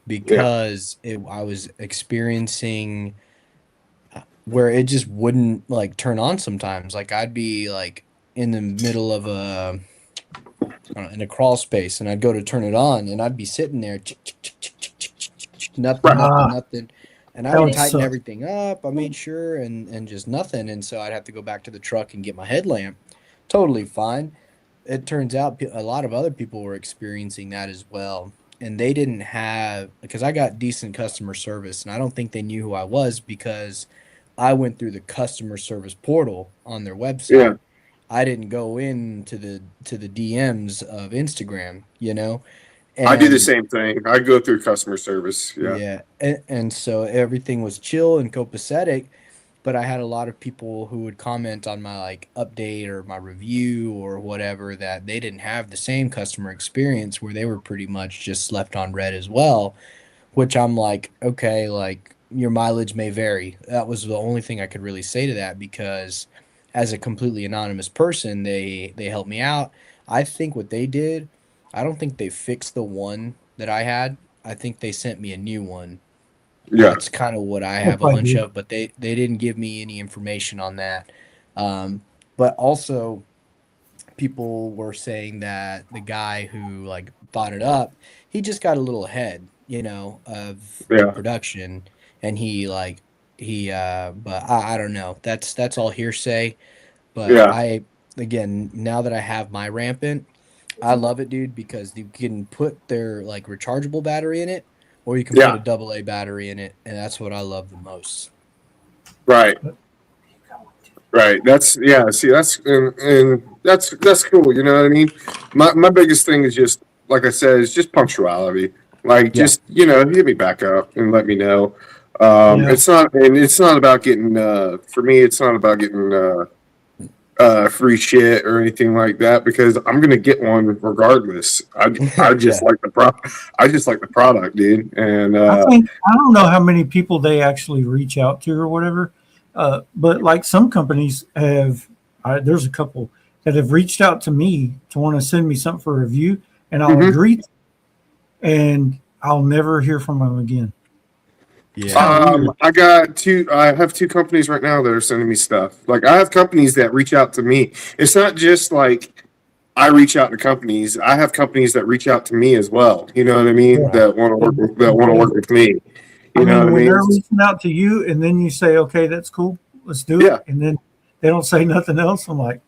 because I was experiencing where it just wouldn't like turn on sometimes. Like I'd be like in the middle of in a crawl space, and I'd go to turn it on, and I'd be sitting there, nothing, Ah, nothing. And I that would would tighten suck. everything up. I made sure, and just nothing. And so I'd have to go back to the truck and get my headlamp. Totally fine. It turns out a lot of other people were experiencing that as well. And they didn't have, because I got decent customer service, and I don't think they knew who I was because I went through the customer service portal on their Yeah, website. I didn't go into the DMs of Instagram, I do the and same thing. I go through customer service. Yeah, yeah, and so everything was chill and copacetic, but I had a lot of people who would comment on my like update or my review or whatever that they didn't have the same customer experience where they were pretty much just left on red as well, which I'm like, okay, like your mileage may vary. That was the only thing I could really say to that because as a completely anonymous person, they helped me out. I think what they did, I don't think they fixed the one that I had. I think they sent me a new one. yeah, That's kind of what I They have a probably hunch did. of, but they didn't give me any information on that. But also people were saying that the guy who like thought it up, he just got a little ahead, of the yeah, production, and but I don't know. That's all hearsay. But yeah, again, now that I have my rampant, I love it, dude, because you can put their like rechargeable battery in it, or you can put a yeah. AA battery in it, and that's what I love the most. Right. Right. That's yeah. See, and that's cool. You know what I mean? My biggest thing is just like I said, is just punctuality. Like Yeah, just hit me back up and let me know. Yeah. It's not about getting for me. It's not about getting free shit or anything like that because I'm gonna get one regardless. I just yeah, like the pro. I just like the product, dude. And I don't know how many people they actually reach out to or whatever, but like some companies have. There's a couple that have reached out to me to want to send me something for review, and I'll mhm. agree, and I'll never hear from them again. Yeah. I have two companies right now that are sending me stuff. Like I have companies that reach out to me. It's not just like I reach out to companies. I have companies that reach out to me as well. You know what I mean? Yeah. That want to work with me. I You know mean, what I when mean? they're reaching out to you and then you say, okay, that's cool, let's do Yeah. it. And then they don't say nothing else. I'm like,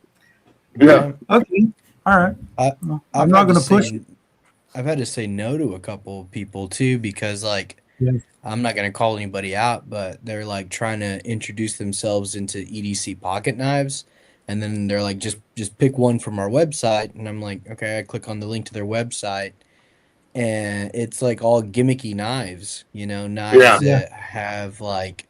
Yeah. okay, all right. I, Well, I've I'm not had to going to push say it. I've had to say no to a couple of people too because like Yeah. I'm not gonna call anybody out, but they're like trying to introduce themselves into EDC pocket knives, and then they're like, just pick one from our website, and I'm like, okay, I click on the link to their website, and it's like all gimmicky knives, knives Yeah. Yeah. that have like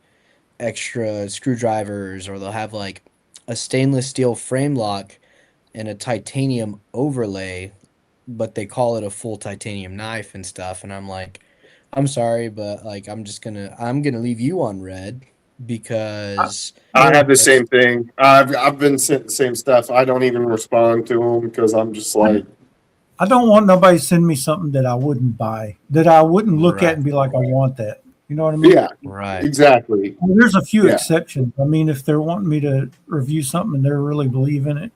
extra screwdrivers, or they'll have like a stainless steel frame lock and a titanium overlay, but they call it a full titanium knife and stuff. And I'm like, I'm sorry, but like I'm gonna leave you on red because I have the that's same thing. I've been sent the same stuff. I don't even respond to them because I'm just like, I don't want nobody to send me something that I wouldn't buy, that I wouldn't look right, at and be like, I want that. You know what I mean? yeah, right, exactly. Well, there's a few Yeah. exceptions. I mean, if they're wanting me to review something and they're really believing it,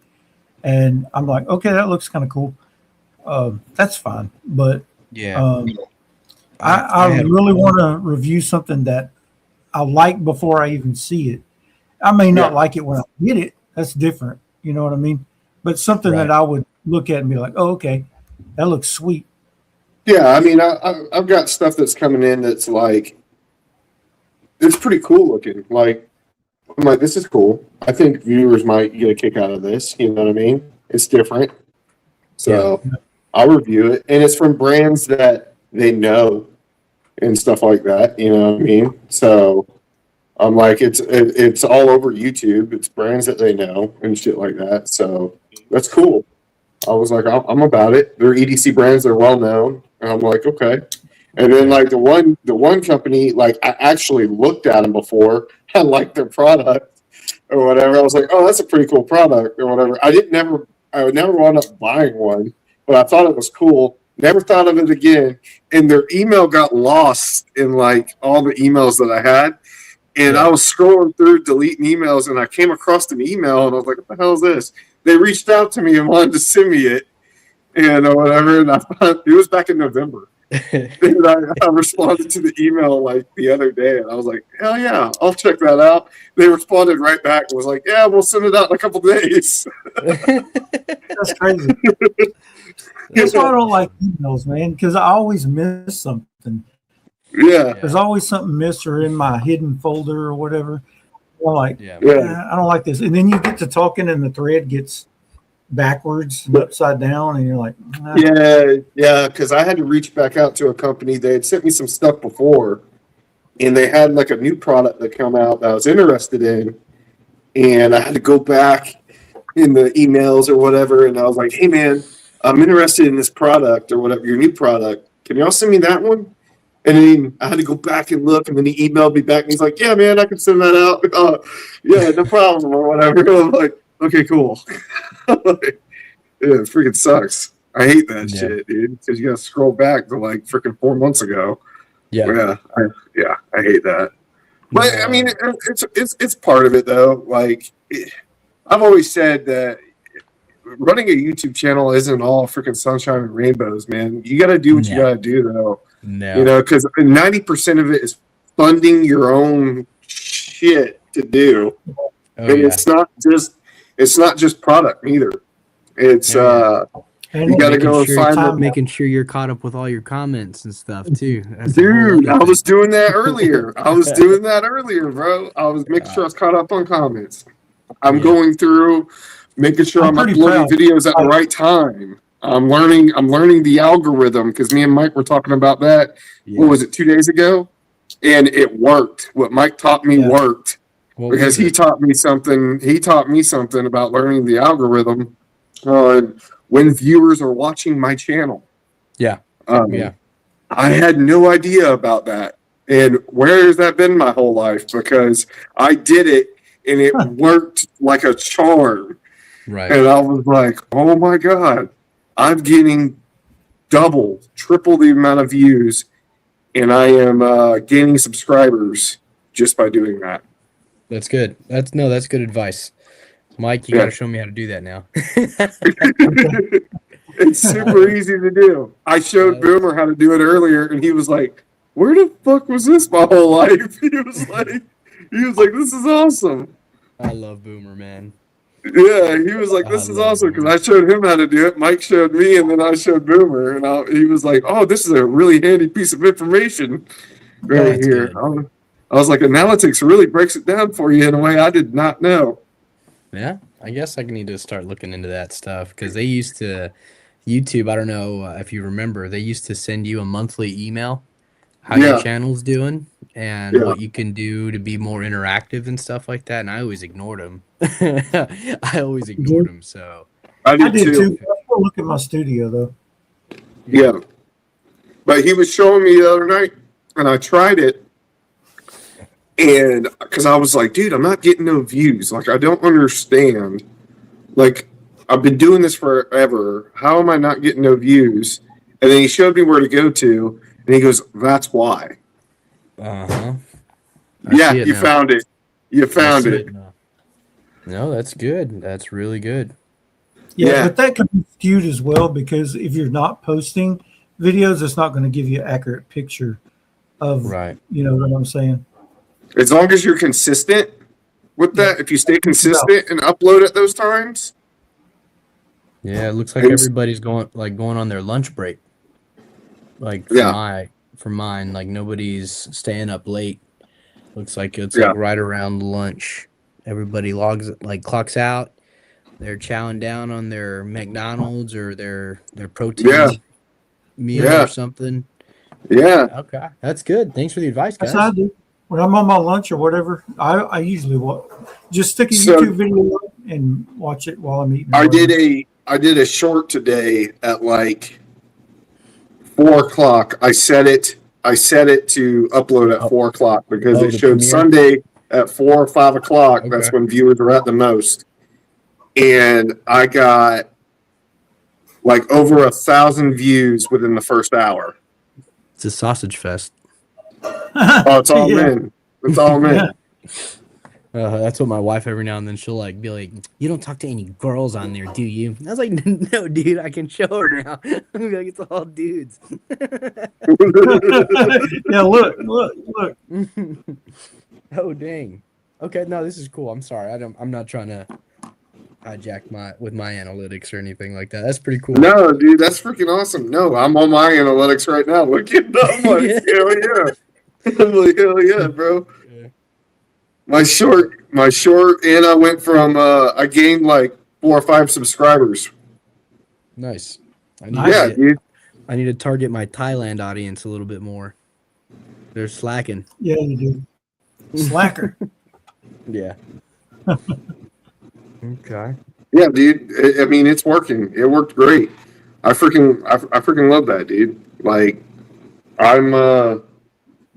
and I'm like, okay, that looks kind of cool. That's fine. But yeah. um, I I had really want to review something that I like before I even see it. I may not Yeah. like it when I get it. That's different. You know what I mean? But something Right. that I would look at and be like, oh, okay, that looks sweet. Yeah. I mean, I've got stuff that's coming in that's like, it's pretty cool looking. Like, I'm like, this is cool. I think viewers might get a kick out of this. You know what I mean? It's different. So I'll review it. And it's from brands that they know and stuff like that. You know what I mean? So I'm like, it's all over YouTube. It's brands that they know and shit like that. So that's cool. I was like, I'm about it. They're EDC brands. They're well known. And I'm like, okay. And then like the one company, like I actually looked at them before. I liked their product or whatever. I was like, oh, that's a pretty cool product or whatever. I would never wound up buying one, but I thought it was cool. Never thought of it again. And their email got lost in like all the emails that I had. And I was scrolling through deleting emails and I came across an email and I was like, what the hell is this? They reached out to me and wanted to send me it and whatever. And I found, it was back in November. And I responded to the email like the other day and I was like, hell yeah, I'll check that out. They responded right back and was like, yeah, we'll send it out in a couple days. That's crazy. That's why I don't like emails, man, because I always miss something. Yeah. There's always something missed or in my hidden folder or whatever. I'm like, Yeah. I don't like this. And then you get to talking and the thread gets backwards and upside down and you're like, nah. Yeah, because I had to reach back out to a company. They had sent me some stuff before, and they had like a new product that come out that I was interested in, and I had to go back in the emails or whatever, and I was like, hey man, I'm interested in this product or whatever, your new product. Can y'all send me that one? And then I had to go back and look, and then he emailed me back, and he's like, yeah, man, I can send that out. Yeah, no problem or whatever. I'm like, okay, cool. Yeah, it freaking sucks. I hate that shit, dude. Because you got to scroll back to like freaking 4 months ago. Yeah. I hate that. But I mean, it's part of it though. Like, I've always said that running a YouTube channel isn't all freaking sunshine and rainbows, man. You got to do what you got to do though. No. You know, because 90% of it is funding your own shit to do, and it's not just product either. It's you got to go and find making sure you're caught up with all your comments and stuff too. Dude, I was doing that earlier. Bro. I was making sure I was caught up on comments. I'm going through, making sure I'm uploading videos at the right time. I'm learning the algorithm because me and Mike were talking about that. What was it, 2 days ago? And it worked. What Mike taught me worked because he taught me something. He taught me something about learning the algorithm on when viewers are watching my channel. I had no idea about that. And where has that been my whole life? Because I did it and it worked like a charm. Right. And I was like, oh my God, I'm getting double, triple the amount of views and I am gaining subscribers just by doing that. That's good. That's good advice. Mike, you Yeah. got to show me how to do that now. It's super easy to do. I showed Boomer how to do it earlier, and he was like, "Where the fuck was this my whole life?" He was like, "This is awesome." I love Boomer, man. Yeah, he was like, "This I is love awesome," because Boomer. I showed him how to do it. Mike showed me, and then I showed Boomer, and he was like, "Oh, this is a really handy piece of information right That's here." good. I was like, "Analytics really breaks it down for you in a way I did not know." Yeah, I guess I need to start looking into that stuff because they used to YouTube. I don't know if you remember, they used to send you a monthly email how your Yeah, channel's doing and yeah, what you can do to be more interactive and stuff like that. And I always ignored them. I always ignored them. So I I did did too. too. I still look at my studio though. Yeah, but he was showing me the other night, and I tried it. And because I was like, dude, I'm not getting no views. Like, I don't understand. Like, I've been doing this forever. How am I not getting no views? And then he showed me where to go to, and he goes, "That's why." I Yeah, see it you now. found it. You I found see it. it now. No, that's good. That's really good. Yeah, Yeah. but that can be skewed as well because if you're not posting videos, it's not going to give you an accurate picture of, Right. you know what I'm saying? As long as you're consistent with Yeah. that, if you stay consistent and upload at those times, Yeah, it looks like and everybody's going on their lunch break. Like yeah, for mine, like nobody's staying up late. Looks like it's yeah, like right around lunch. Everybody clocks out. They're chowing down on their McDonald's or their yeah, protein meal or yeah, something. yeah. Okay, that's good. Thanks for the advice, That's how I guys. do. When I'm on my lunch or whatever, I usually just stick a So YouTube video on and watch it while I'm eating or I whatever. did a short today at like 4 o'clock. I set it to upload at Oh, 4 o'clock because it the showed premiere. Sunday at 4 or 5 o'clock. Okay. That's when viewers are at the most. And I got like over 1,000 views within the first hour. It's a sausage fest. Oh, it's all Yeah. men. It's all Yeah. men. That's what my wife every now and then she'll like be like, "You don't talk to any girls on there, do you?" I was like, "No, dude, I can show her now." I'm like, "It's all dudes." Yeah, look. Oh dang. Okay, no, this is cool. I'm sorry. I'm not trying to hijack my analytics or anything like that. That's pretty cool. No, dude, that's freaking awesome. No, I'm on my analytics right now. Look at I'm like, Yeah. hell yeah. I'm like, hell yeah, bro. Yeah. My short, and I went from I gained like 4 or 5 subscribers. Nice. I need Nice. Yeah, to dude. I need to target my Thailand audience a little bit more. They're slacking. Yeah, you do. Slacker. Yeah. Okay. Yeah, dude. I mean, it's working. It worked great. I freaking love that, dude. Like,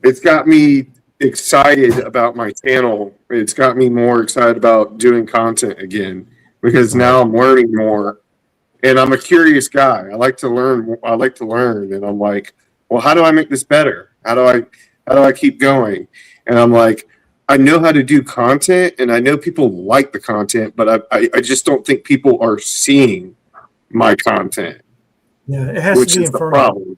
it's got me excited about my channel. It's got me more excited about doing content again because now I'm learning more, and I'm a curious guy. I like to learn. And I'm like, well, how do I make this better? How do I keep going? And I'm like, I know how to do content, and I know people like the content, but I just don't think people are seeing my content, Yeah, it has which to be is in the front of you. problem.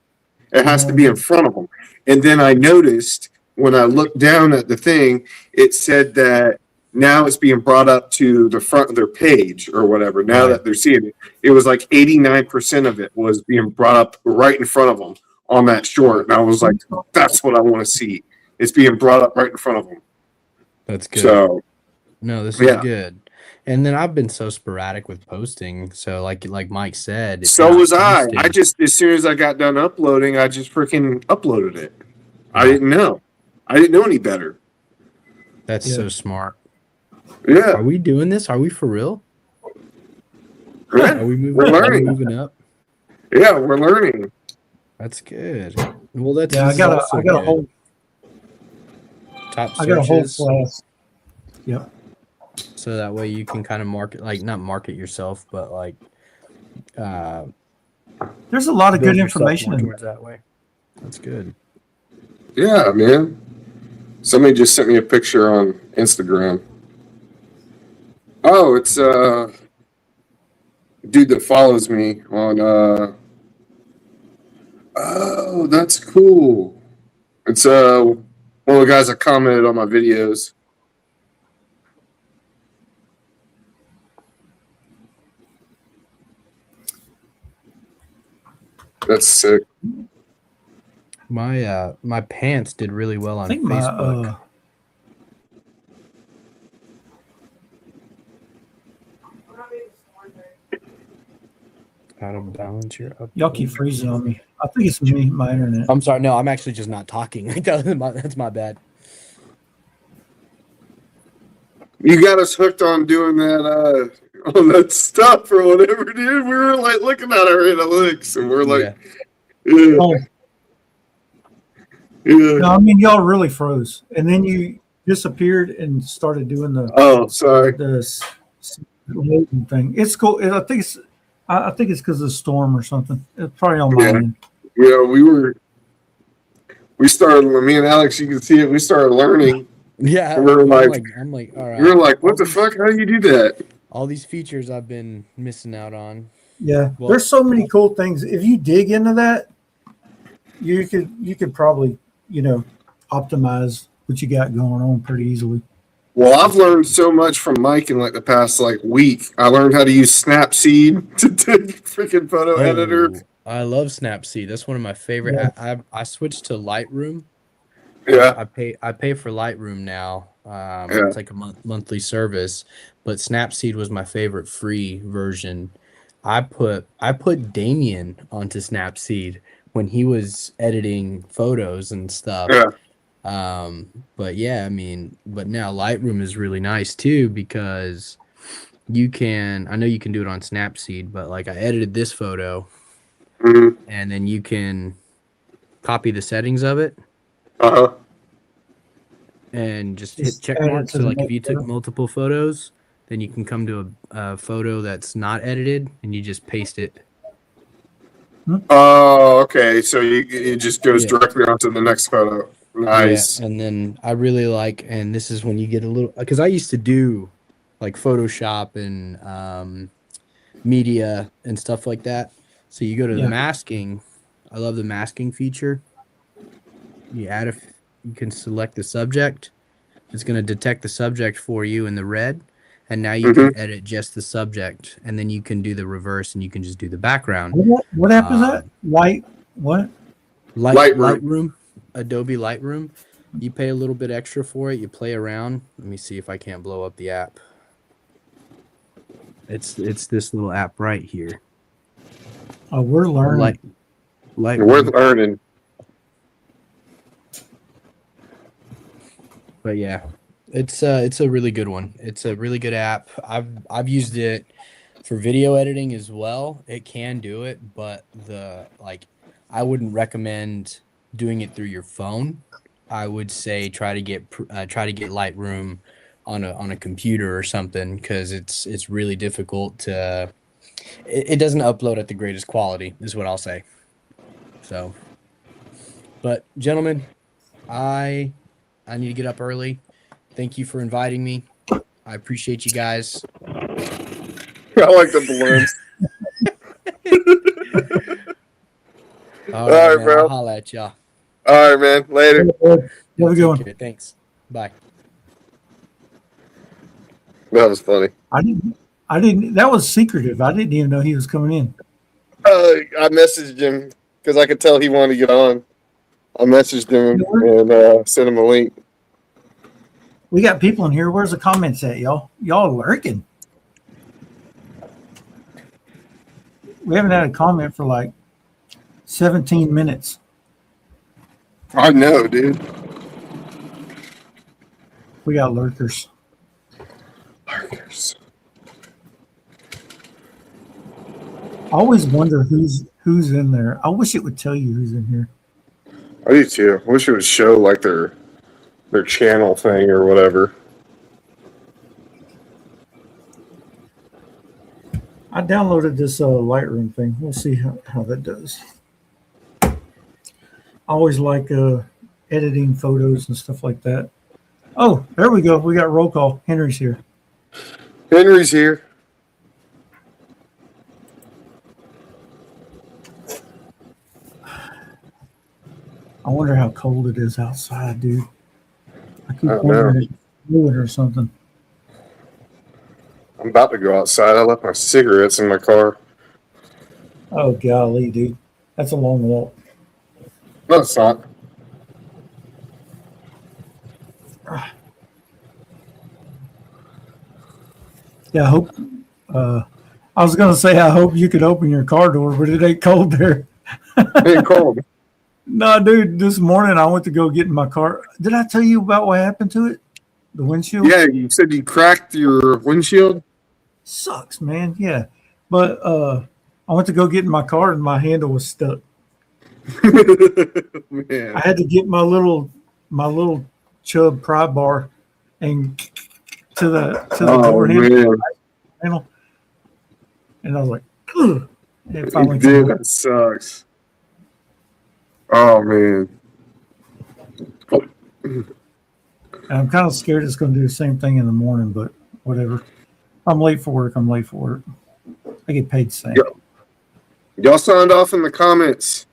It has to be in front of them. And then I noticed when I looked down at the thing, it said that now it's being brought up to the front of their page or whatever. Now Right. that they're seeing it, it was like 89% of it was being brought up right in front of them on that short. And I was like, that's what I want to see. It's being brought up right in front of them. That's good. So, No, this yeah. is good. And then I've been so sporadic with posting. So like Mike said, if So you're not was I. I posting, just, as soon as I got done uploading, I just freaking uploaded it. I Yeah. didn't know. I didn't know any better. that's Yeah. so smart. Yeah. Are we doing this? Are we for real? Yeah. Are we moving? We're Are we learning. moving up? Yeah, we're learning. That's good. Well, that's Yeah, I this is got also a good. whole Top I got a whole searches, class. Yep. so that way you can kind of not market yourself, but like There's a lot of build good yourself information more in there. towards that way. That's good. Yeah, man. Somebody just sent me a picture on Instagram. Oh, it's dude that follows me on oh, that's cool. It's one of the guys that commented on my videos. That's sick. My pants did really well I on think Facebook. How to balance your up. Y'all keep freezing on me. I think it's me, my internet. I'm sorry. No, I'm actually just not talking. That's my bad. You got us hooked on doing that on that stuff or whatever, dude. We were like looking at our analytics and we're like, yeah. Oh, no, I mean y'all really froze, and then you disappeared and started doing Oh, sorry. the loading thing. It's cool. I think it's because of the storm or something. It's probably on my Yeah. end. Yeah, we started, me and Alex, you can see it, we started learning. Yeah, And we were I'm like, all right. we were like, what the fuck? How do you do that? All these features I've been missing out on. Yeah, Well- there's so many cool things. If you dig into that, you could probably optimize what you got going on pretty easily. Well, I've learned so much from Mike in like the past like week. I learned how to use Snapseed to take freaking photo editor. Oh, I love Snapseed. That's one of my favorite. Yeah. I switched to Lightroom. Yeah. I pay for Lightroom now. It's like a monthly service, but Snapseed was my favorite free version. I put Damien onto Snapseed when he was editing photos and stuff. Yeah. But yeah, I mean, but now Lightroom is really nice too because I know you can do it on Snapseed, but like I edited this photo Mm-hmm. and then you can copy the settings of it Uh-huh. and just hit Just check add it mark. to So the like if next you took photo. multiple photos, then you can come to a photo that's not edited and you just paste it. Oh, okay. So it just goes Yeah. directly onto the next photo. Nice. Yeah, and then I really like, and this is when you get a little, because I used to do like Photoshop and media and stuff like that. So you go to the Yeah. masking. I love the masking feature. You can select the subject. It's going to detect the subject for you in the red. And now you can edit just the subject. And then you can do the reverse and you can just do the background. What app is that? What? Lightroom, Adobe Lightroom. You pay a little bit extra for it. You play around. Let me see if I can't blow up the app. It's this little app right here. Oh, we're learning. We're Lightroom. learning. But yeah, it's a really good one. It's a really good app. I've used it for video editing as well. It can do it, but I wouldn't recommend doing it through your phone. I would say try to get Lightroom on a computer or something because it's really difficult to. It doesn't upload at the greatest quality, is what I'll say. So, but gentlemen, I need to get up early. Thank you for inviting me. I appreciate you guys. I like the balloons. All right, man, bro. I'll holla at y'all. All right, man. Later. Have a good Take one. care. Thanks. Bye. That was funny. I didn't. That was secretive. I didn't even know he was coming in. I messaged him because I could tell he wanted to get on. I messaged him and sent him a link. We got people in here. Where's the comments at, y'all? Y'all lurking. We haven't had a comment for like 17 minutes. I know, dude. We got lurkers. Lurkers. I always wonder who's in there. I wish it would tell you who's in here. I do too. I wish it would show like their channel thing or whatever. I downloaded this Lightroom thing. We'll see how that does. I always like editing photos and stuff like that. Oh, there we go. We got roll call. Henry's here. Henry's here. I wonder how cold it is outside, dude. I keep I don't wondering know. if it's fluid or something. I'm about to go outside. I left my cigarettes in my car. Oh, golly, dude. That's a long walk. No, it's not. Yeah, I hope. I was going to say, I hope you could open your car door, but it ain't cold there. It ain't cold. No, dude, this morning I went to go get in my car. Did I tell you about what happened to it? The windshield? Yeah, you said you cracked your windshield. Sucks, man. Yeah. But I went to go get in my car and my handle was stuck. Man. I had to get my little Chubb pry bar and to the Oh, door man. handle. And I was like, ugh. It finally It did. came off. That sucks. Oh, man. And I'm kind of scared it's going to do the same thing in the morning, but whatever. I'm late for work. I'm late for work. I get paid the same. Yeah. Y'all signed off in the comments.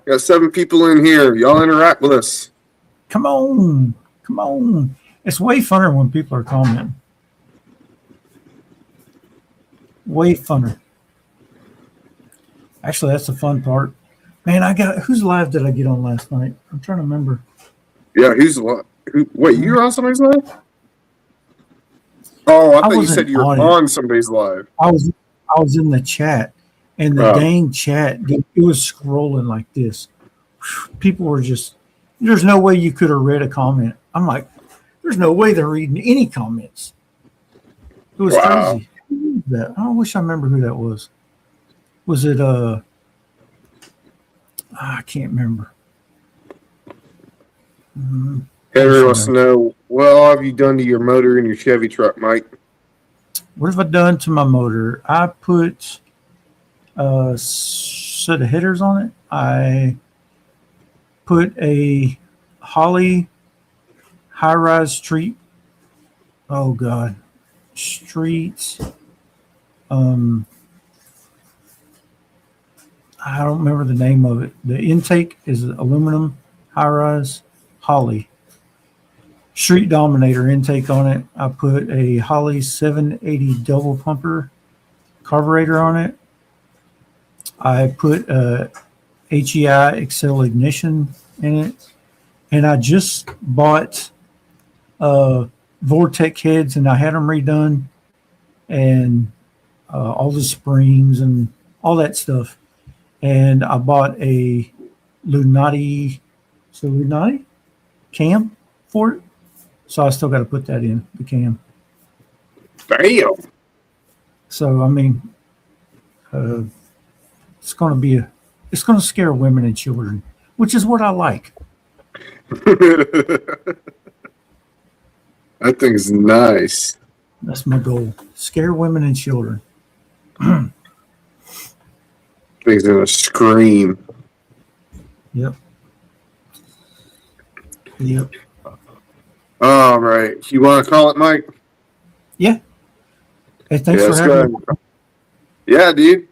Got 7 people in here. Y'all interact with us. Come on. Come on. It's way funner when people are commenting. Way funner. Actually, that's the fun part. Man, whose live did I get on last night? I'm trying to remember. Yeah, who's what? Wait, you were on somebody's live? Oh, I thought you wasn't said you were on it. on somebody's live. I was in the chat, and the dang chat, it was scrolling like this. People were just, there's no way you could have read a comment. I'm like, there's no way they're reading any comments. It was crazy. Who was that? I wish I remember who that was. Was it I can't remember. Henry wants to know, what all have you done to your motor in your Chevy truck, Mike? What have I done to my motor? I put a set of headers on it. I put a Holly high-rise street. Oh God, streets. I don't remember the name of it. The intake is aluminum high-rise Holly. Street Dominator intake on it. I put a Holly 780 double pumper carburetor on it. I put a HEI Excel ignition in it. And I just bought Vortec heads and I had them redone and all the springs and all that stuff. And I bought a Lunati cam for it. So I still got to put that in the cam. Damn. So, I mean, it's going to scare women and children, which is what I like. That thing's nice. That's my goal. Scare women and children. Thing's gonna scream. Yep. Yep. All right. You want to call it, Mike? Yeah. Hey, thanks Yeah, for let's having me. go ahead. Yeah, dude.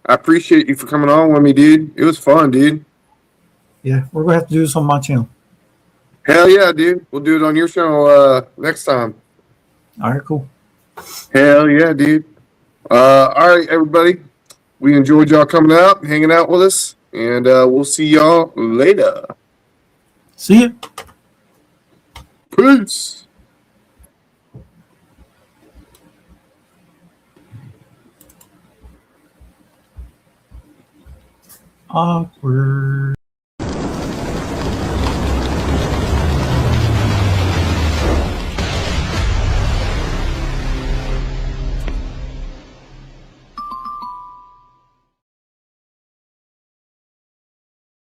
I appreciate you for coming on with me, dude. It was fun, dude. Yeah, we're going to have to do this on my channel. Hell yeah, dude. We'll do it on your channel next time. All right, cool. Hell yeah, dude. All right, everybody. We enjoyed y'all coming out, hanging out with us, and we'll see y'all later. See you. Peace. Awkward.